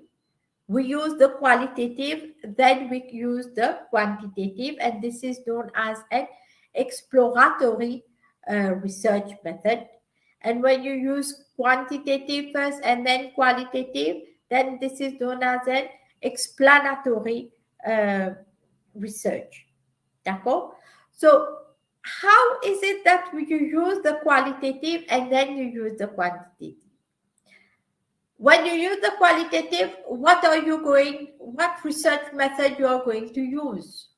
we use the qualitative, then we use the quantitative, and this is known as an exploratory research method. And when you use quantitative first and then qualitative, then this is known as an explanatory research. D'accord? So how is it that you use the qualitative and then you use the quantitative? When you use the qualitative, what research method you are going to use?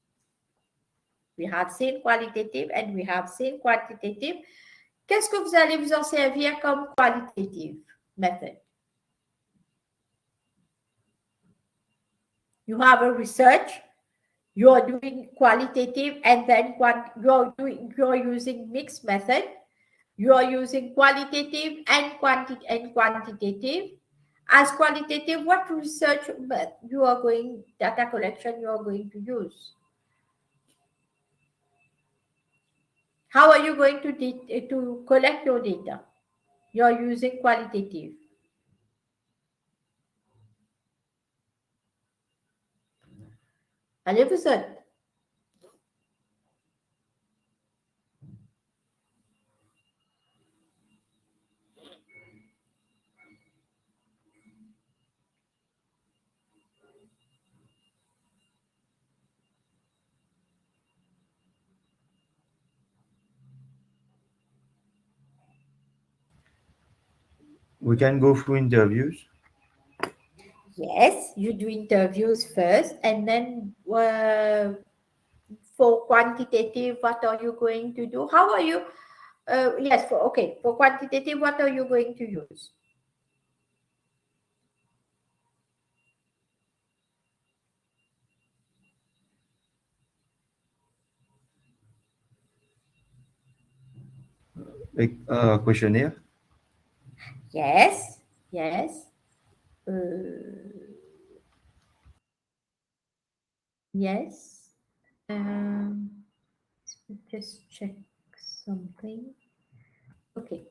We have seen qualitative and we have seen quantitative. Qu'est-ce que vous allez vous en servir comme qualitative method? You have a research, you are doing qualitative, and then you're using mixed method. You are using qualitative and quantitative. As qualitative, what research data collection you are going to use? How are you going to collect your data? You are using qualitative. Allez-vous seul. We can go through interviews. Yes, you do interviews first, and then for quantitative, what are you going to do? How are you? Yes, for quantitative, what are you going to use? Like questionnaire. Yes. Yes. Let me just check something. Okay.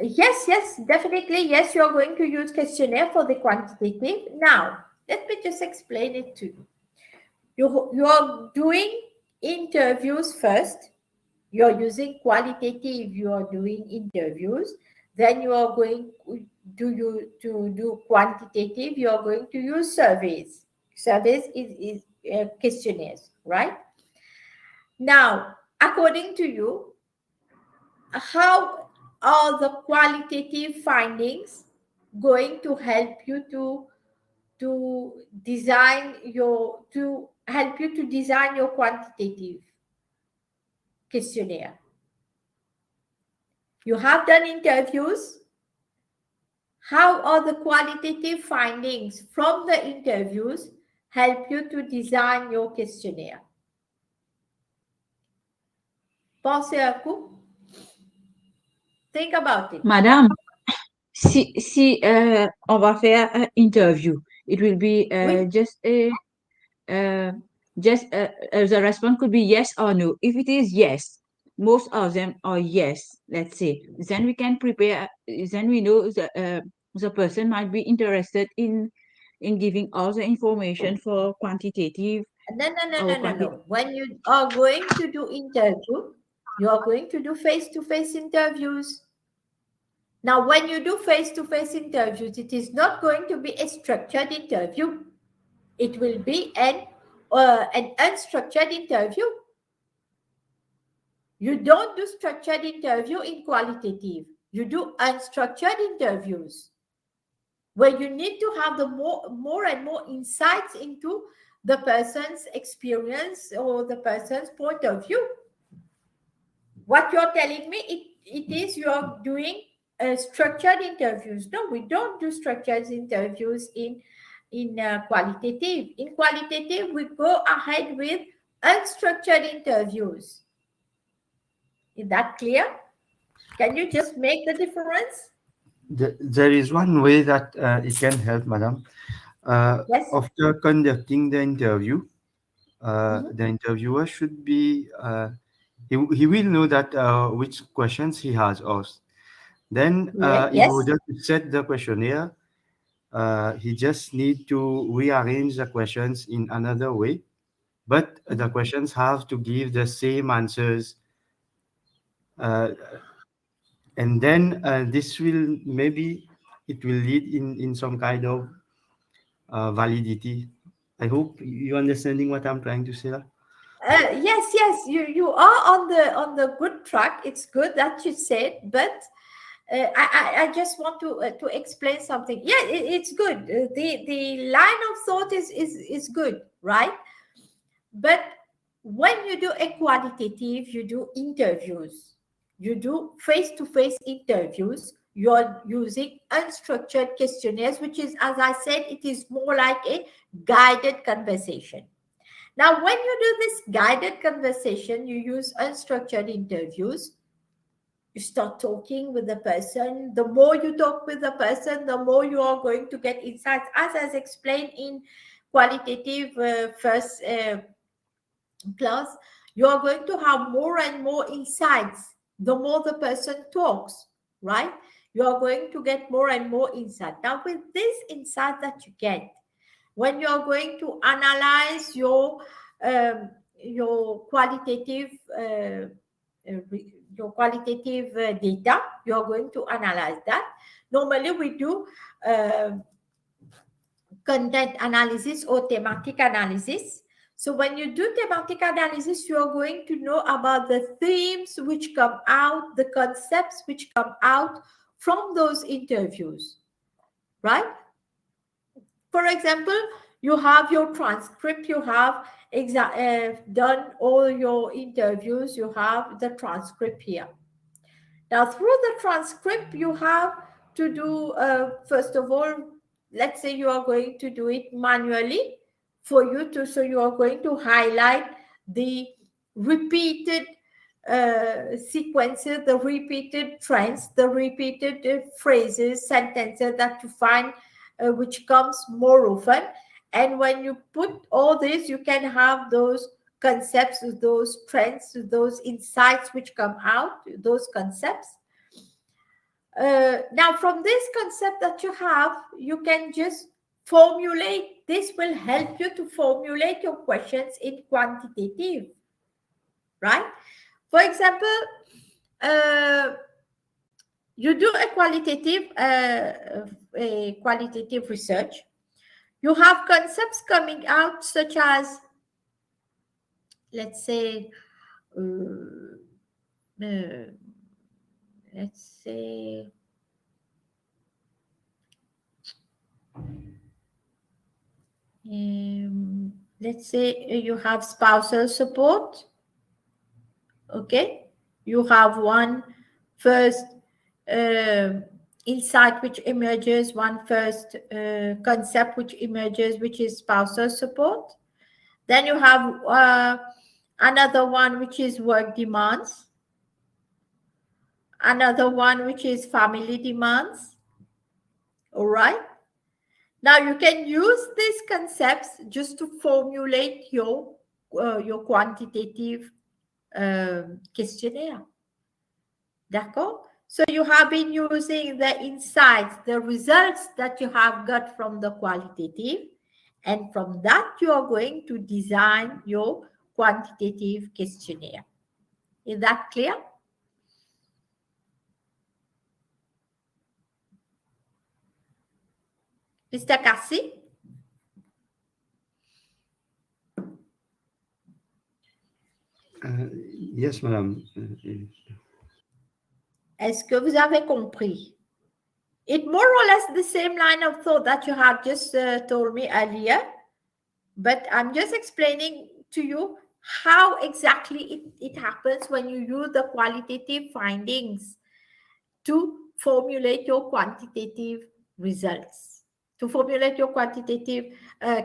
Yes, definitely. Yes, you're going to use questionnaire for the quantitative. Now, let me just explain it to you. You're doing interviews first. You're using qualitative. You are doing interviews. Then you are going to do quantitative. You are going to use surveys. Surveys is questionnaires, right? Now, according to you, how are the qualitative findings going to help you to design your quantitative questionnaire? You have done interviews. How are the qualitative findings from the interviews help you to design your questionnaire? Pensez un coup. Think about it. Madame, si on va faire un interview, it will be Oui. the response could be yes or no. If it is yes, most of them are yes, let's say, then we can prepare, then we know the person might be interested in giving all the information for quantitative. No. When you are going to do interview, you are going to do face-to-face interviews. Now, when you do face-to-face interviews, it is not going to be a structured interview. It will be an unstructured interview. You don't do structured interview in qualitative. You do unstructured interviews where you need to have the more and more insights into the person's experience or the person's point of view. what you're telling me, it is you're doing structured interviews. No, we don't do structured interviews in qualitative. In qualitative, we go ahead with unstructured interviews. Is that clear? Can you just make the difference? There is one way that it can help, madam. Yes. After conducting the interview, Mhm. the interviewer should be, he will know that which questions he has asked. Then, in Yes. order to set the questionnaire, he just need to rearrange the questions in another way, but the questions have to give the same answers. And then this will, maybe it will lead in some kind of validity. I hope you understanding what I'm trying to say. Yes, you are on the good track. It's good that you said, but I just want to explain something. Yeah, it's good. The line of thought is good, right? But when you do a qualitative, you do interviews. You do face-to-face interviews. You're using unstructured questionnaires, which is, as I said, it is more like a guided conversation. Now, when you do this guided conversation, you use unstructured interviews. You start talking with the person. The more you talk with the person, the more you are going to get insights. As I explained in qualitative first class, you are going to have more and more insights the more the person talks, right? You are going to get more and more insight. Now, with this insight that you get, when you are going to analyze your qualitative data, you are going to analyze that. Normally, we do content analysis or thematic analysis. So when you do thematic analysis, you are going to know about the themes which come out, the concepts which come out from those interviews, right? For example, you have your transcript, you have done all your interviews, you have the transcript here. Now, through the transcript, you have to do, first of all, let's say you are going to do it manually for you to, so you are going to highlight the repeated sequences, the repeated trends, the repeated phrases, sentences that you find which comes more often. And when you put all this, you can have those concepts, those trends, those insights which come out, those concepts. Now, from this concept that you have, you can just formulate. This will help you to formulate your questions in quantitative, right? For example, you do a qualitative research. You have concepts coming out such as, let's say, let's say you have spousal support. Okay, you have one first insight which emerges, one first concept which emerges, which is spousal support. Then you have another one which is work demands, another one which is family demands. All right. Now you can use these concepts just to formulate your quantitative questionnaire. D'accord? So you have been using the insights, the results that you have got from the qualitative, and from that you are going to design your quantitative questionnaire. Is that clear? Mr. Kassi? Yes, madam. Est-ce que vous avez compris? It's more or less the same line of thought that you have just told me earlier, but I'm just explaining to you how exactly it happens when you use the qualitative findings to formulate your quantitative results, to formulate your quantitative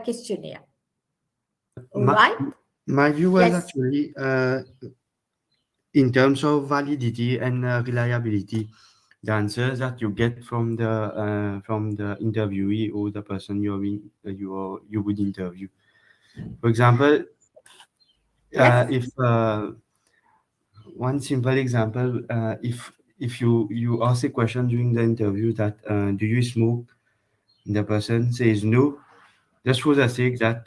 questionnaire. All right? My view was Yes. actually in terms of validity and reliability, the answers that you get from the interviewee or the person you would interview. For example, Yes. if one simple example, if you ask a question during the interview that do you smoke, the person says no, just for the sake that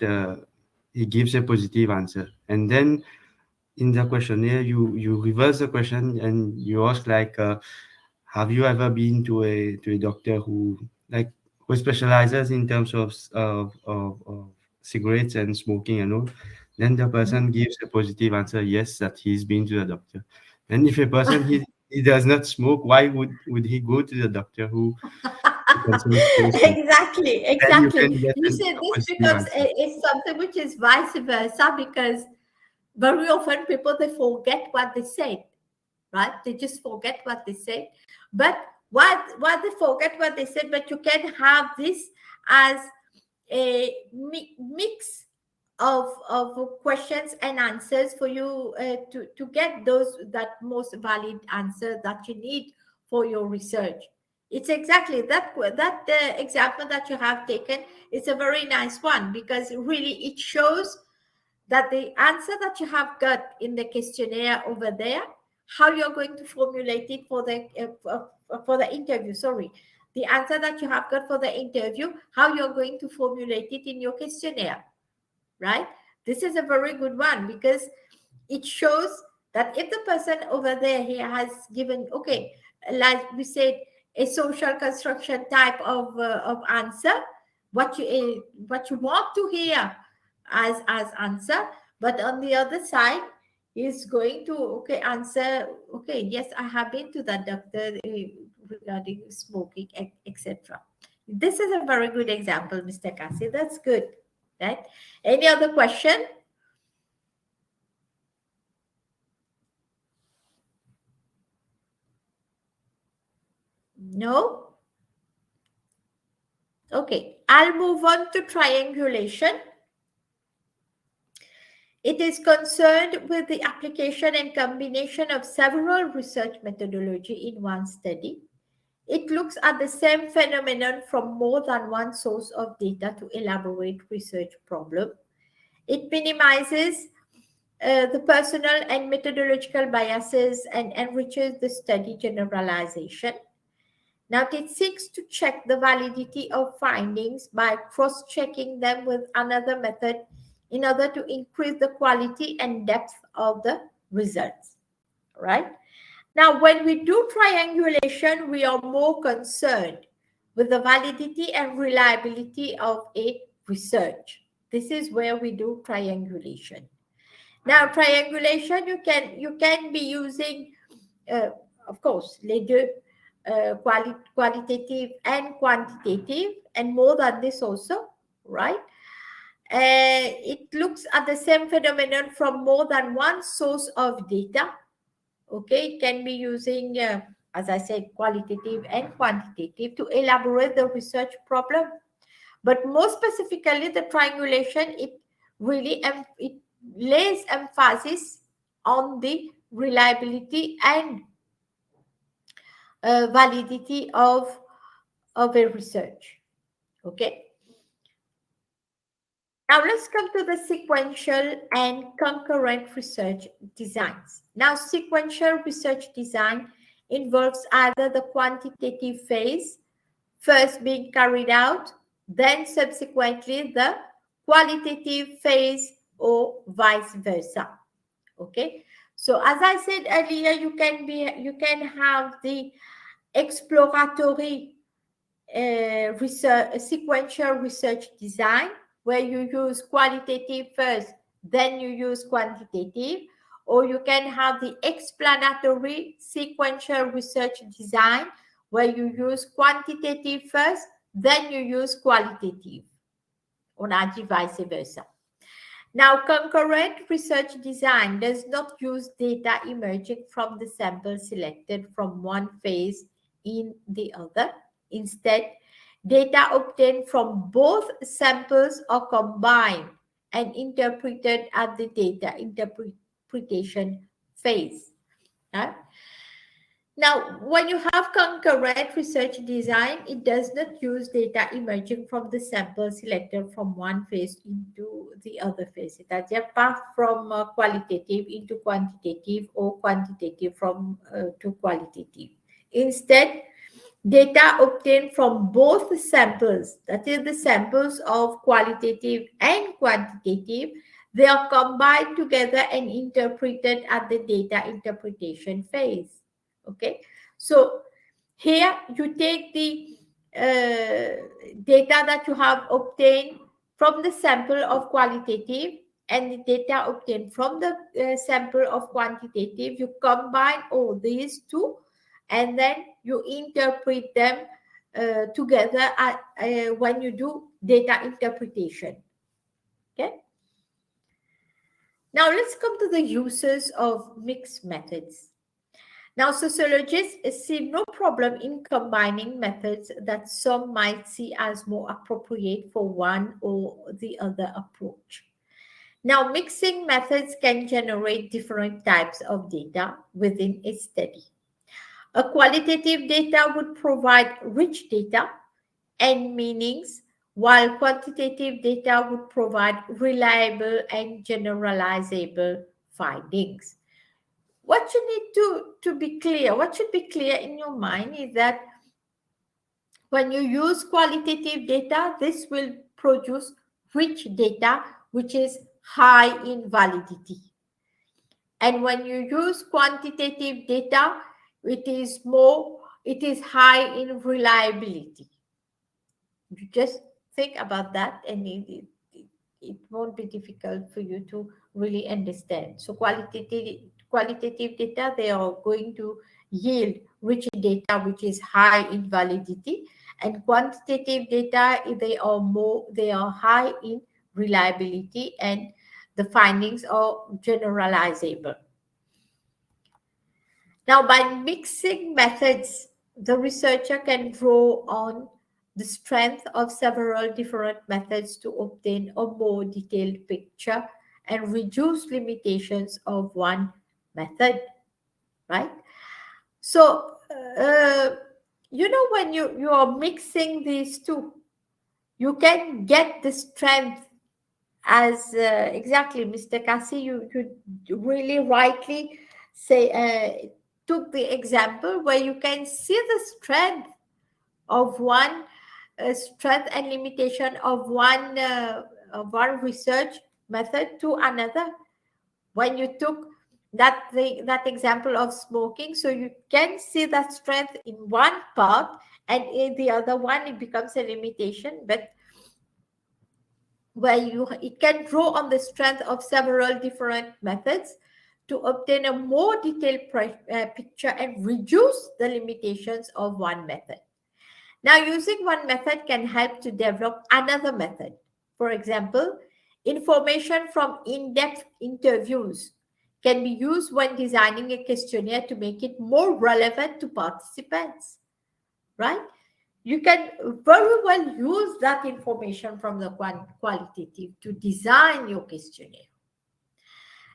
he gives a positive answer, and then in the questionnaire you reverse the question and you ask like have you ever been to a doctor who specializes in terms of cigarettes and smoking and all, then the person gives a positive answer, yes, that he's been to the doctor. And if a person he does not smoke, why would he go to the doctor who considers to smoke? Exactly, Then you exactly. can get You a see, this positive becomes answer. it's something which is vice versa, because very often people, they forget what they said, right? They just forget what they said. But what they forget what they said, but you can have this as a mix of questions and answers for you to get that most valid answer that you need for your research. It's exactly that example that you have taken. It's a very nice one, because really it shows that the answer that you have got in the questionnaire over there, how you're going to formulate it for the interview. Sorry, the answer that you have got for the interview, how you're going to formulate it in your questionnaire, right? This is a very good one, because it shows that if the person over there, he has given, okay, like we said, a social construction type of answer, what you want to hear as answer, but on the other side is going to answer, okay, yes, I have been to the doctor regarding smoking, etc. This is a very good example, Mr. Kasi. That's good, right? Any other question? No? Okay, I'll move on to triangulation. It is concerned with the application and combination of several research methodology in one study. It looks at the same phenomenon from more than one source of data to elaborate research problem. It minimizes the personal and methodological biases and enriches the study generalization. Now, it seeks to check the validity of findings by cross-checking them with another method in order to increase the quality and depth of the results, right? Now, when we do triangulation, we are more concerned with the validity and reliability of a research. This is where we do triangulation. Now, triangulation, you can be using, of course, les deux, qualitative and quantitative, and more than this also, right? It looks at the same phenomenon from more than one source of data. Okay, it can be using, as I said, qualitative and quantitative to elaborate the research problem. But more specifically, the triangulation, it really it lays emphasis on the reliability and validity of a research. Okay. Now let's come to the sequential and concurrent research designs. Now, sequential research design involves either the quantitative phase first being carried out, then subsequently the qualitative phase, or vice versa. Okay. So as I said earlier, you can have the exploratory sequential research design, where you use qualitative first, then you use quantitative, or you can have the explanatory sequential research design, where you use quantitative first, then you use qualitative. On a dit vice versa. Now, concurrent research design does not use data emerging from the sample selected from one phase in the other. Instead, data obtained from both samples are combined and interpreted at the data interpretation phase. Right? Now, when you have concurrent research design, it does not use data emerging from the sample selected from one phase into the other phase. C'est-à-dire pas from qualitative into quantitative or quantitative from to qualitative. Instead, data obtained from both samples, that is the samples of qualitative and quantitative, they are combined together and interpreted at the data interpretation phase. Okay, so here you take the data that you have obtained from the sample of qualitative and the data obtained from the sample of quantitative. You combine all these two and then you interpret them together when you do data interpretation. Okay. Now let's come to the uses of mixed methods. Now, sociologists see no problem in combining methods that some might see as more appropriate for one or the other approach. Now, mixing methods can generate different types of data within a study. A qualitative data would provide rich data and meanings, while quantitative data would provide reliable and generalizable findings. What you need to be clear, what should be clear in your mind is that when you use qualitative data, this will produce rich data, which is high in validity. And when you use quantitative data, it is high in reliability. You just think about that and it won't be difficult for you to really understand. So qualitative data, they are going to yield rich data which is high in validity, and quantitative data, they are high in reliability and the findings are generalizable. Now, by mixing methods, the researcher can draw on the strength of several different methods to obtain a more detailed picture and reduce limitations of one method, right? So, when you are mixing these two, you can get the strength as exactly, Mr. Kasi, you really rightly say, took the example where you can see the strength of one strength and limitation of one research method to another. When you took that example of smoking, so you can see that strength in one part, and in the other one it becomes a limitation, but where it can draw on the strength of several different methods to obtain a more detailed picture and reduce the limitations of one method. Now, using one method can help to develop another method. For example, information from in-depth interviews can be used when designing a questionnaire to make it more relevant to participants, right? You can very well use that information from the qualitative to design your questionnaire.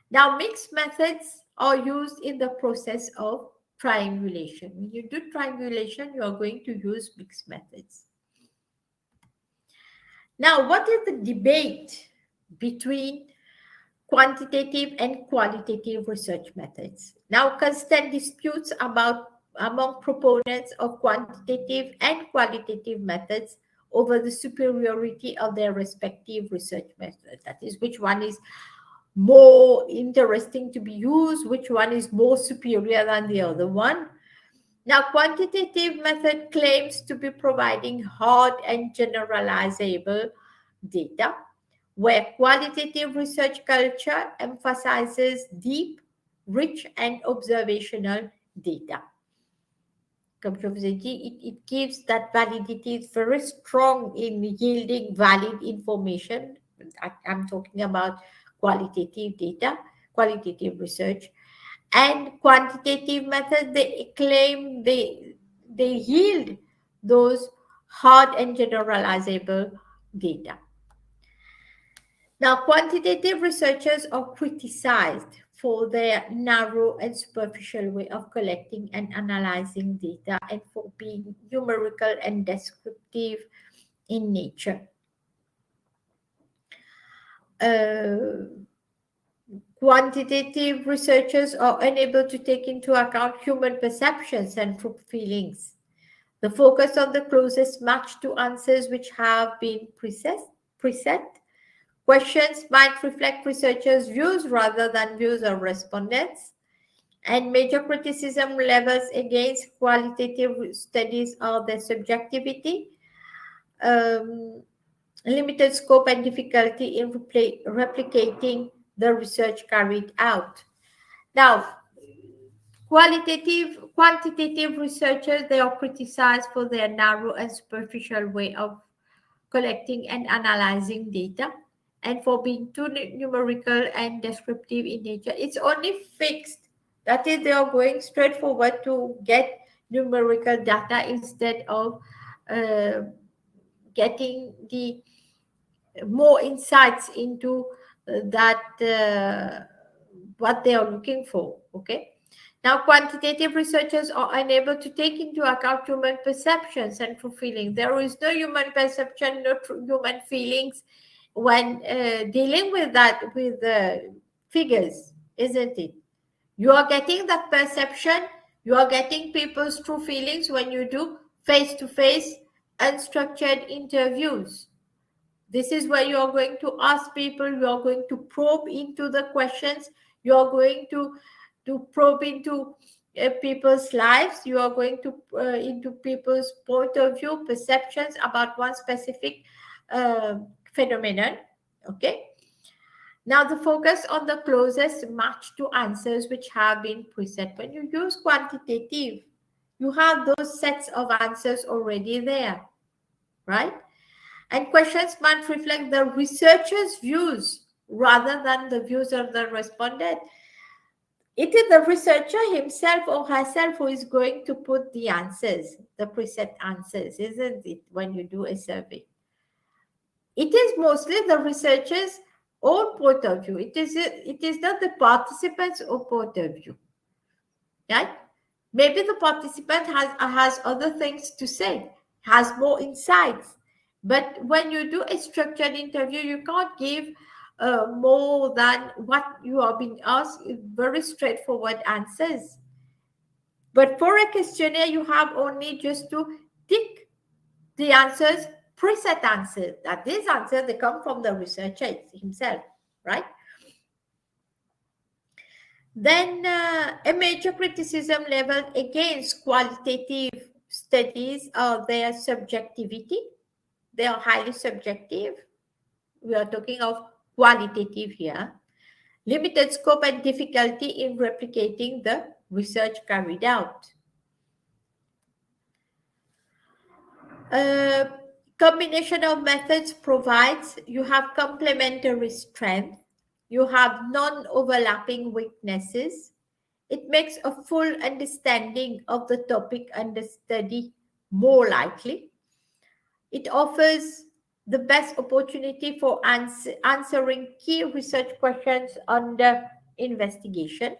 Now, mixed methods are used in the process of triangulation. When you do triangulation, you are going to use mixed methods. Now, what is the debate between quantitative and qualitative research methods? Now, constant disputes among proponents of quantitative and qualitative methods over the superiority of their respective research methods. That is, which one is more interesting to be used, which one is more superior than the other one. Now, quantitative method claims to be providing hard and generalizable data, where qualitative research culture emphasizes deep, rich, and observational data. Comme je vous ai dit, it gives that validity. It's very strong in yielding valid information. I'm talking about qualitative data, qualitative research. And quantitative methods, they claim they yield those hard and generalizable data. Now, quantitative researchers are criticized for their narrow and superficial way of collecting and analyzing data and for being numerical and descriptive in nature. Quantitative researchers are unable to take into account human perceptions and group feelings. The focus on the closest match to answers which have been preset. Questions might reflect researchers' views rather than views of respondents. And major criticism levels against qualitative studies are their subjectivity, limited scope and difficulty in replicating the research carried out. Now, quantitative researchers, they are criticized for their narrow and superficial way of collecting and analyzing data and for being too numerical and descriptive in nature. It's only fixed. That is, they are going straight forward to get numerical data instead of getting the more insights into that what they are looking for. Okay. Now, quantitative researchers are unable to take into account human perceptions and true feelings. There is no human perception, no true human feelings when dealing with that, with figures, isn't it? You are getting that perception, you are getting people's true feelings when you do face-to-face, unstructured interviews. This is where you are going to ask people, you are going to probe into the questions, you are going to probe into people's lives, you are going to into people's point of view, perceptions about one specific phenomenon. Okay. Now the focus on the closest match to answers which have been preset. When you use quantitative, you have those sets of answers already there, right? And questions must reflect the researcher's views rather than the views of the respondent. It is the researcher himself or herself who is going to put the answers, the preset answers, isn't it, when you do a survey? It is mostly the researcher's own point of view. It is not the participant's own point of view. Right? Maybe the participant has other things to say, has more insights. But when you do a structured interview, you can't give more than what you are being asked, very straightforward answers. But for a questionnaire, you have only just to tick the answers, preset answers. That these answers, they come from the researcher himself, right? Then a major criticism leveled against qualitative studies are their subjectivity. They are highly subjective. We are talking of qualitative here. Limited scope and difficulty in replicating the research carried out. Combination of methods provides, you have complementary strength, you have non-overlapping weaknesses. It makes a full understanding of the topic under study more likely. It offers the best opportunity for answering key research questions under investigation.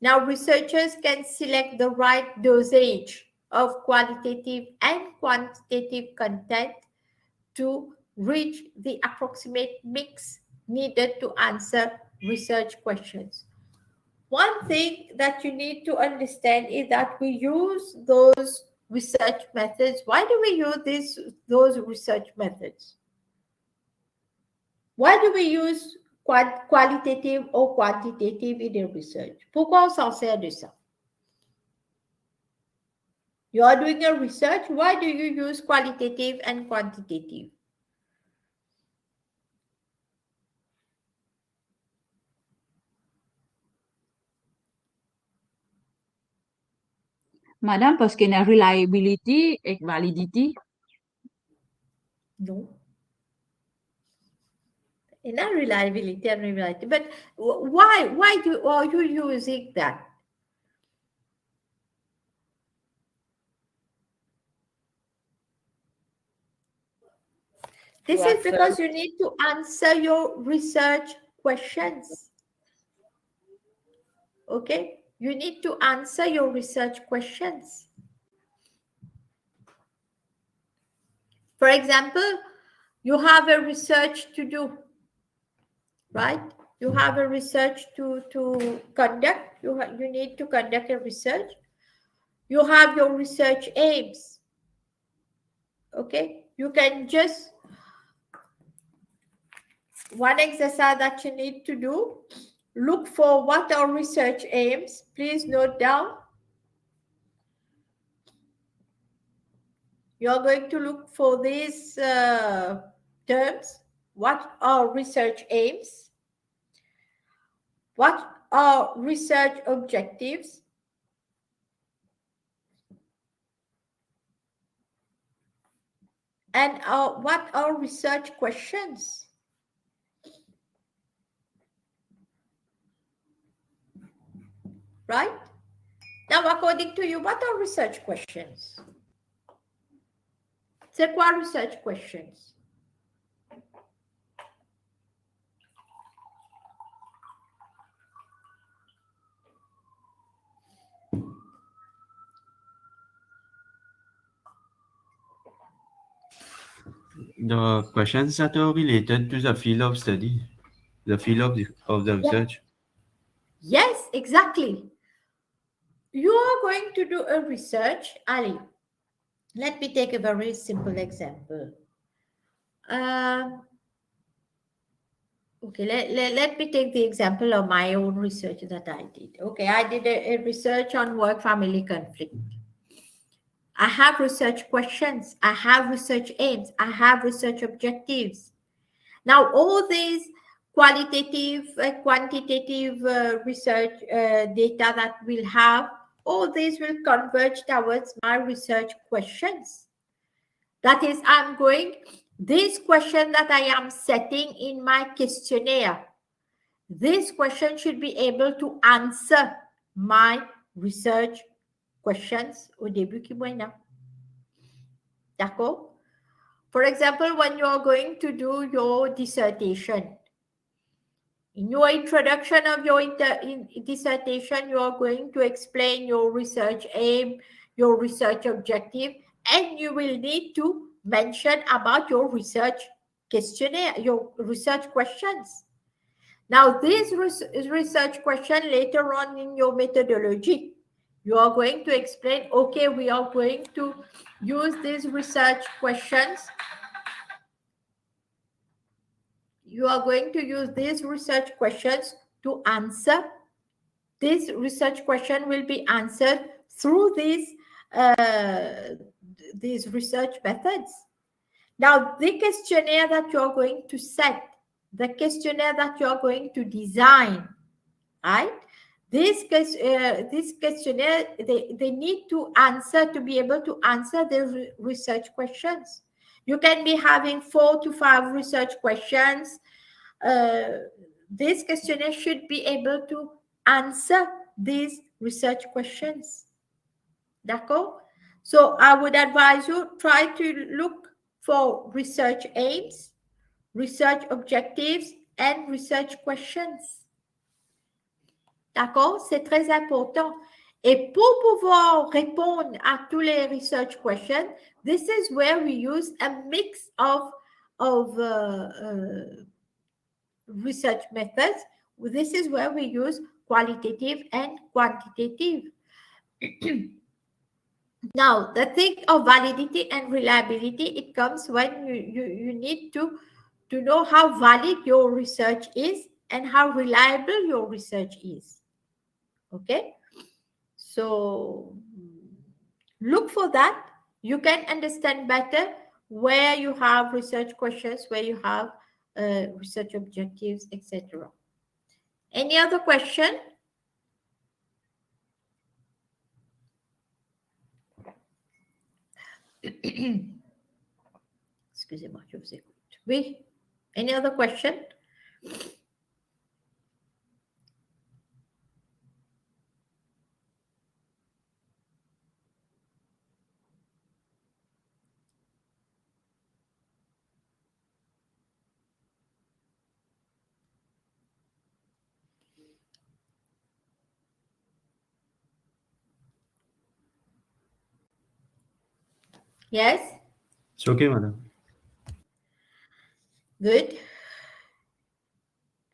Now, researchers can select the right dosage of qualitative and quantitative content to reach the approximate mix needed to answer research questions. One thing that you need to understand is that we use those research methods. Why do we use those research methods? Why do we use qualitative ou quantitative in the research? Pourquoi on s'en sert de ça? You are doing a research. Why do you use qualitative and quantitative? Madame, parce qu'il y a reliability et validity. Non. In a reliability and reliability. But why are you using that? This is because you need to answer your research questions. Okay? You need to answer your research questions. For example, you have a research to do, right? You have a research to conduct. You need to conduct a research. You have your research aims. Okay? You can just, one exercise that you need to do, look for what are research aims. Please note down. You're going to look for these terms. What are research aims? What are research objectives? And what are research questions? Right? Now, according to you, what are research questions? C'est quoi research questions? The questions that are related to the field of study, the field of the research. Yes, exactly. You are going to do a research, Ali. Let me take a very simple example. Okay, let me take the example of my own research that I did. Okay, I did a research on work-family conflict. I have research questions. I have research aims. I have research objectives. Now, all these qualitative, quantitative research data that we'll have, all these will converge towards my research questions. That is, I'm going, this question that I am setting in my questionnaire, this question should be able to answer my research questions au début qui moyen. D'accord? For example, when you are going to do your dissertation, in your introduction of your dissertation, you are going to explain your research aim, your research objective, and you will need to mention about your research questionnaire, your research questions. Now, this research question later on in your methodology, you are going to explain, okay, we are going to use these research questions. You are going to use these research questions to answer. This research question will be answered through these research methods. Now, the questionnaire that you are going to set, the questionnaire that you are going to design, right? This questionnaire, they need to answer, to be able to answer the research questions. You can be having 4 to 5 research questions. This questionnaire should be able to answer these research questions. D'accord? So I would advise you, try to look for research aims, research objectives, and research questions. D'accord? C'est très important. Et pour pouvoir répondre à tous les research questions, this is where we use a mix of research methods. This is where we use qualitative and quantitative. Now, the thing of validity and reliability, it comes when you need to know how valid your research is and how reliable your research is. Okay? So, look for that. You can understand better where you have research questions, where you have research objectives, etc. Any other question? Excusez-moi, je vous écoute. Oui. Any other question? Yes, It's okay, madam. good.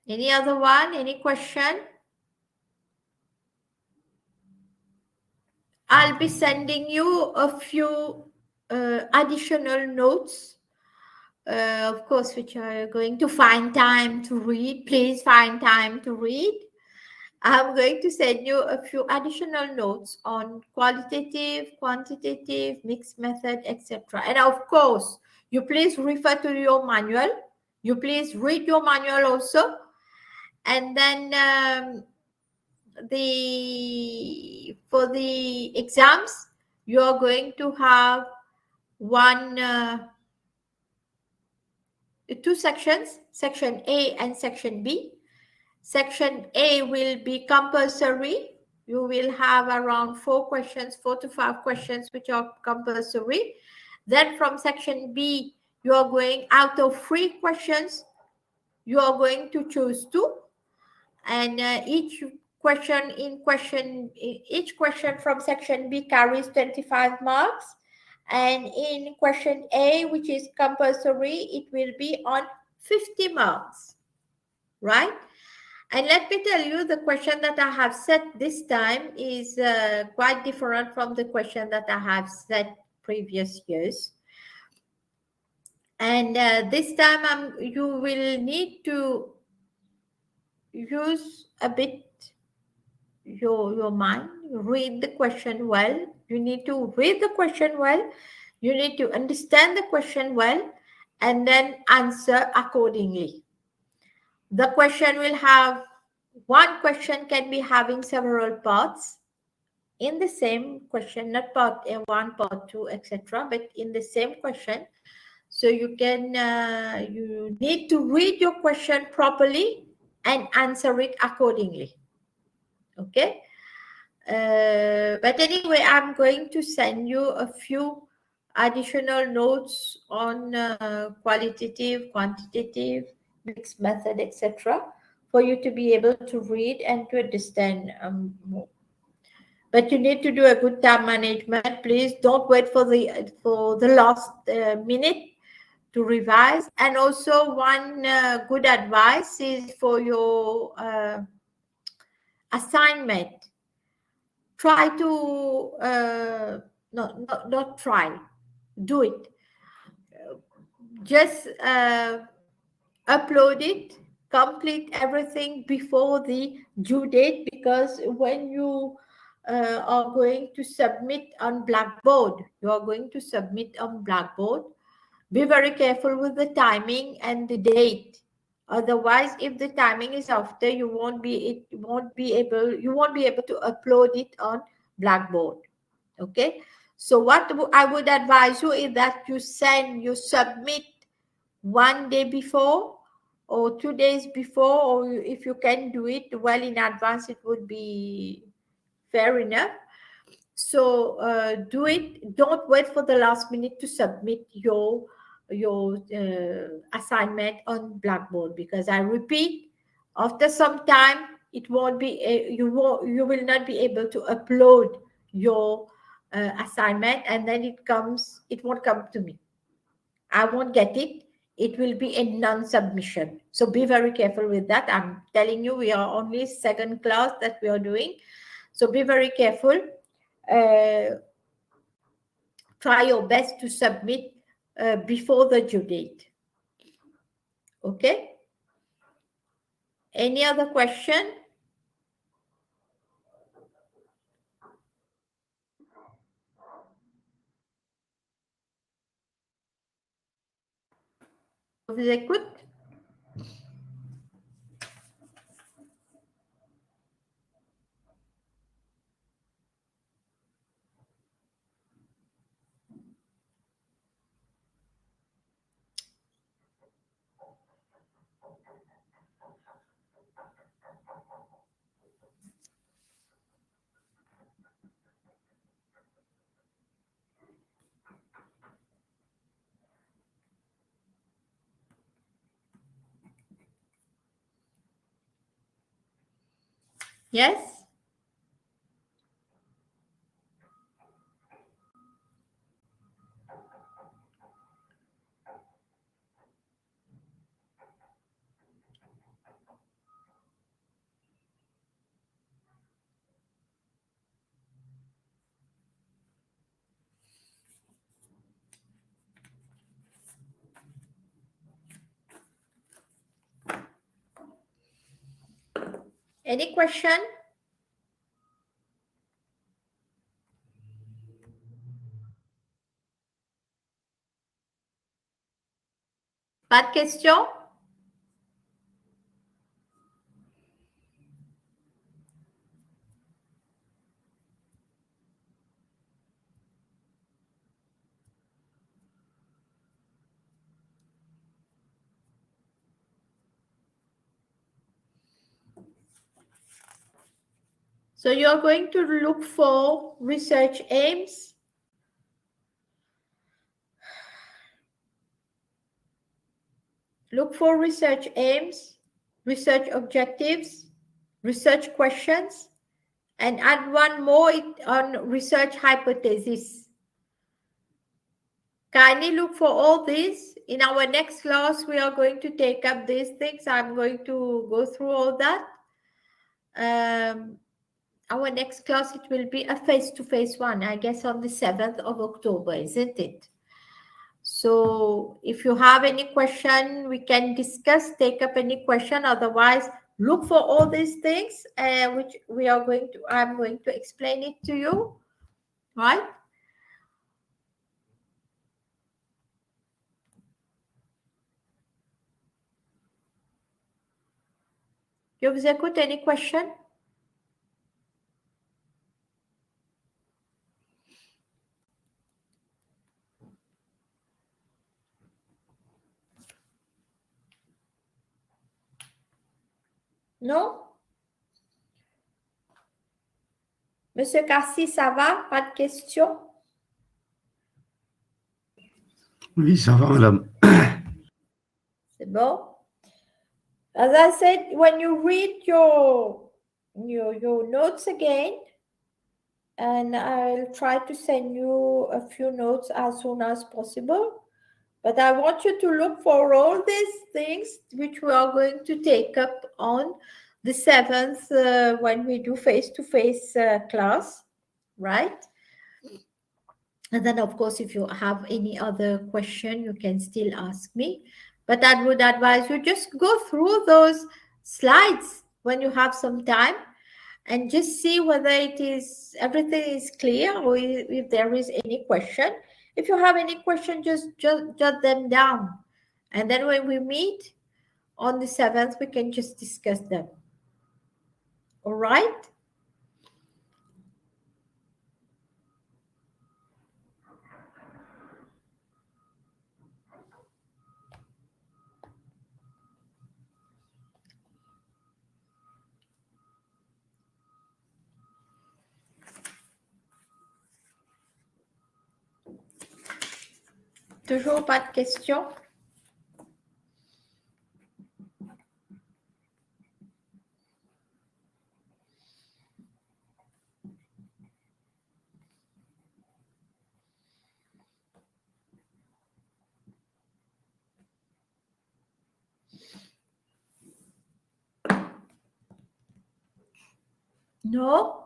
Any other one? Any question? I'll be sending you a few additional notes, of course, which are going to find time to read. Please find time to read. I'm going to send you a few additional notes on qualitative, quantitative, mixed method, etc. And of course, you please refer to your manual. You please read your manual also. And then for the exams, you are going to have two sections, section A and section B. Section A will be compulsory. You will have around 4 to 5 questions, which are compulsory. Then from section B, you are going out of 3 questions, you are going to choose 2. And each question from section B carries 25 marks. And in question A, which is compulsory, it will be on 50 marks, right? And let me tell you, the question that I have set this time is quite different from the question that I have set previous years. And this time you will need to use a bit your mind, read the question well. You need to read the question well. You need to understand the question well, and then answer accordingly. The question will have, one question can be having several parts in the same question, not part A1, part 2, etc., but in the same question. So you need to read your question properly and answer it accordingly. Okay? But anyway, I'm going to send you a few additional notes on qualitative, quantitative, mixed method, etc., for you to be able to read and to understand more. But you need to do a good time management. Please don't wait for the last minute to revise. And also, one good advice is for your assignment. Try to not try, do it. Just upload it, complete everything before the due date, because when you are going to submit on Blackboard, be very careful with the timing and the date. Otherwise, if the timing is after, you won't be able to upload it on Blackboard. Okay, so what I would advise you is that you submit 1 day before or 2 days before, or if you can do it well in advance, it would be fair enough. So do it. Don't wait for the last minute to submit your assignment on Blackboard, because I repeat, after some time it won't be you will not be able to upload your assignment, and then it won't come to me. I won't get it. It will be a non-submission. So be very careful with that. I'm telling you, we are only second class that we are doing. So be very careful. Try your best to submit before the due date. Okay? Any other question? Vous écoute? Yes? Any question? Pas de question? So you're going to look for research aims. Look for research aims, research objectives, research questions, and add one more on research hypothesis. Kindly look for all these. In our next class, we are going to take up these things. I'm going to go through all that. Our next class, it will be a face-to-face one, I guess on the 7th of October, isn't it? So if you have any question, we can discuss, take up any question. Otherwise, look for all these things, which I'm going to explain it to you, right? Je vous écoute, any question? Non? Monsieur Cassi, ça va? Pas de questions? Oui, ça va, madame. C'est bon? As I said, when you read your notes again, and I'll try to send you a few notes as soon as possible. But I want you to look for all these things which we are going to take up on the 7th when we do face-to-face class, right? And then, of course, if you have any other question, you can still ask me. But I would advise you just go through those slides when you have some time and just see whether everything is clear or if there is any question. If you have any question, just jot them down. And then when we meet on the 7th, we can just discuss them. All right? Toujours pas de questions? No?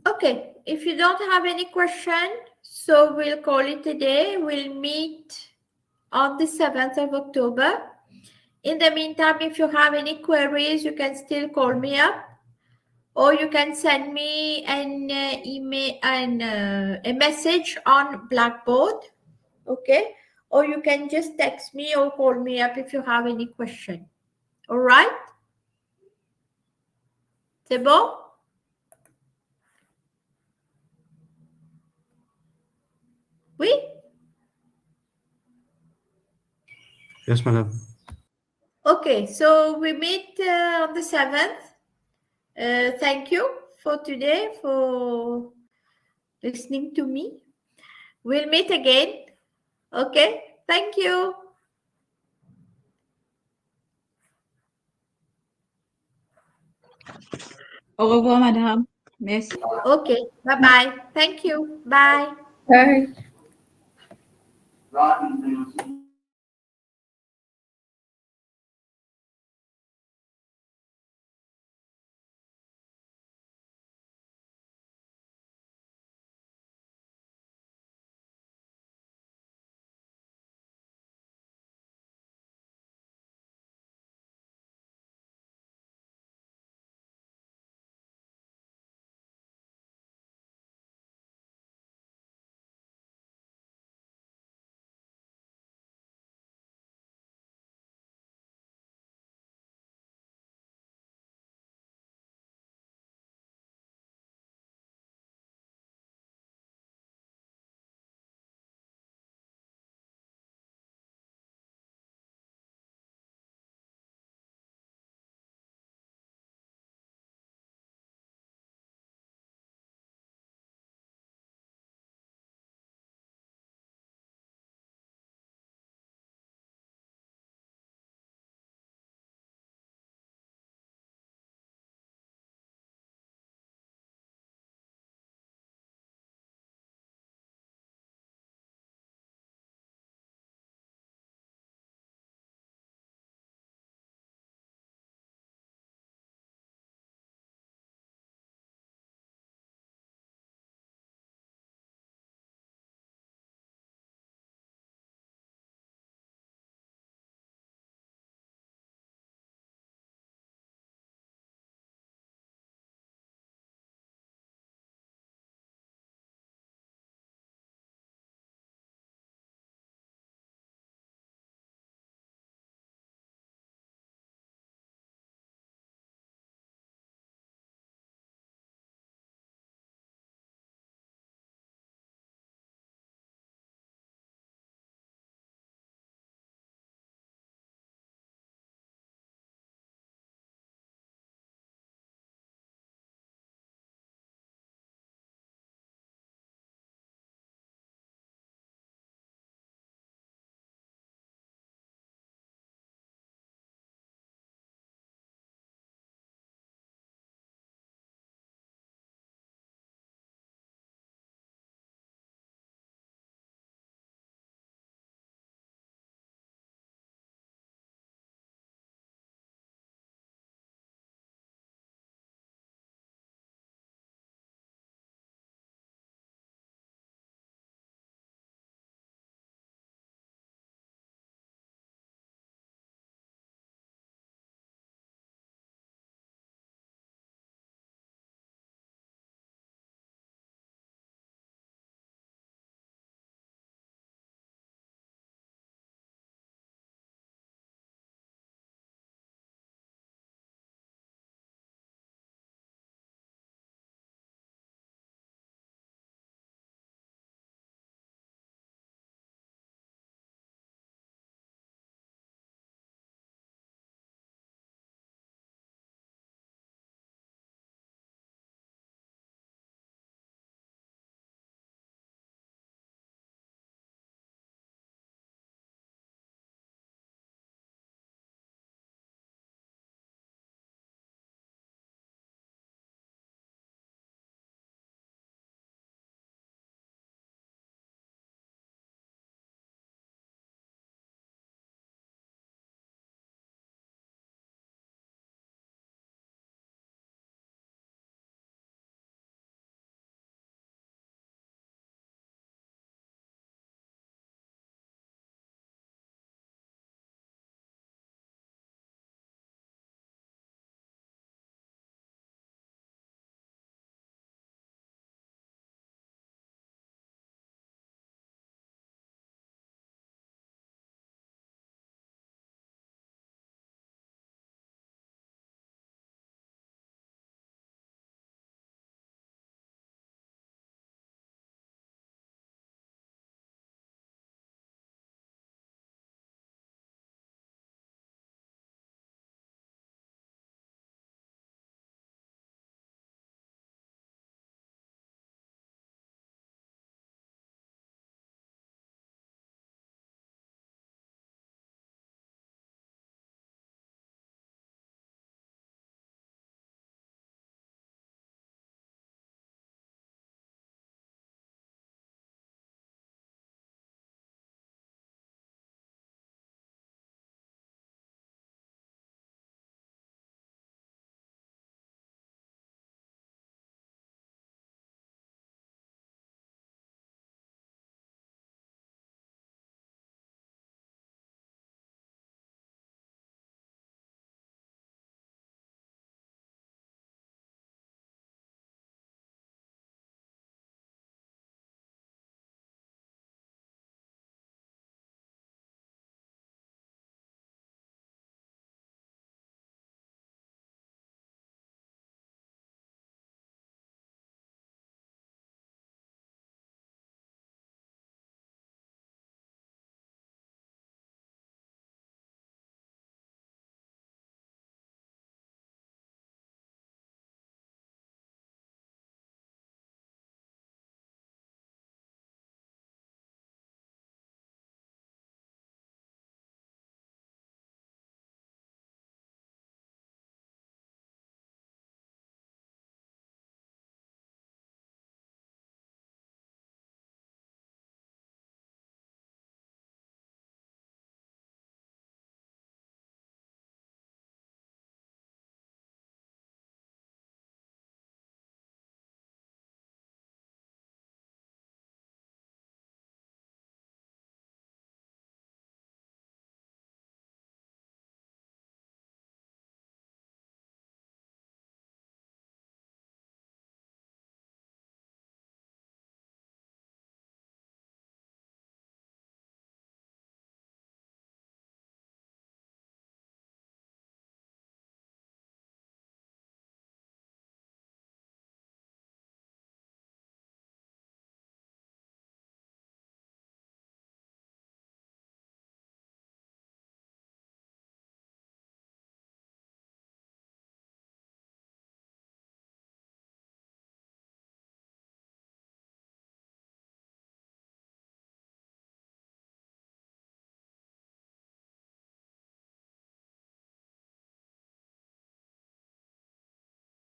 Okay, if you don't have any question, so we'll call it a day. We'll meet on the 7th of October. In the meantime, if you have any queries, you can still call me up, or you can send me an email and a message on Blackboard, okay? Or you can just text me or call me up if you have any question. All right? C'est bon? Oui? Yes, madam. Ok, Okay, so we meet on the 7th. Thank you for today, for listening to me. We'll meet again. Okay, thank you. Au revoir, madame. Merci. Okay, bye-bye. Thank you. Bye. Bye.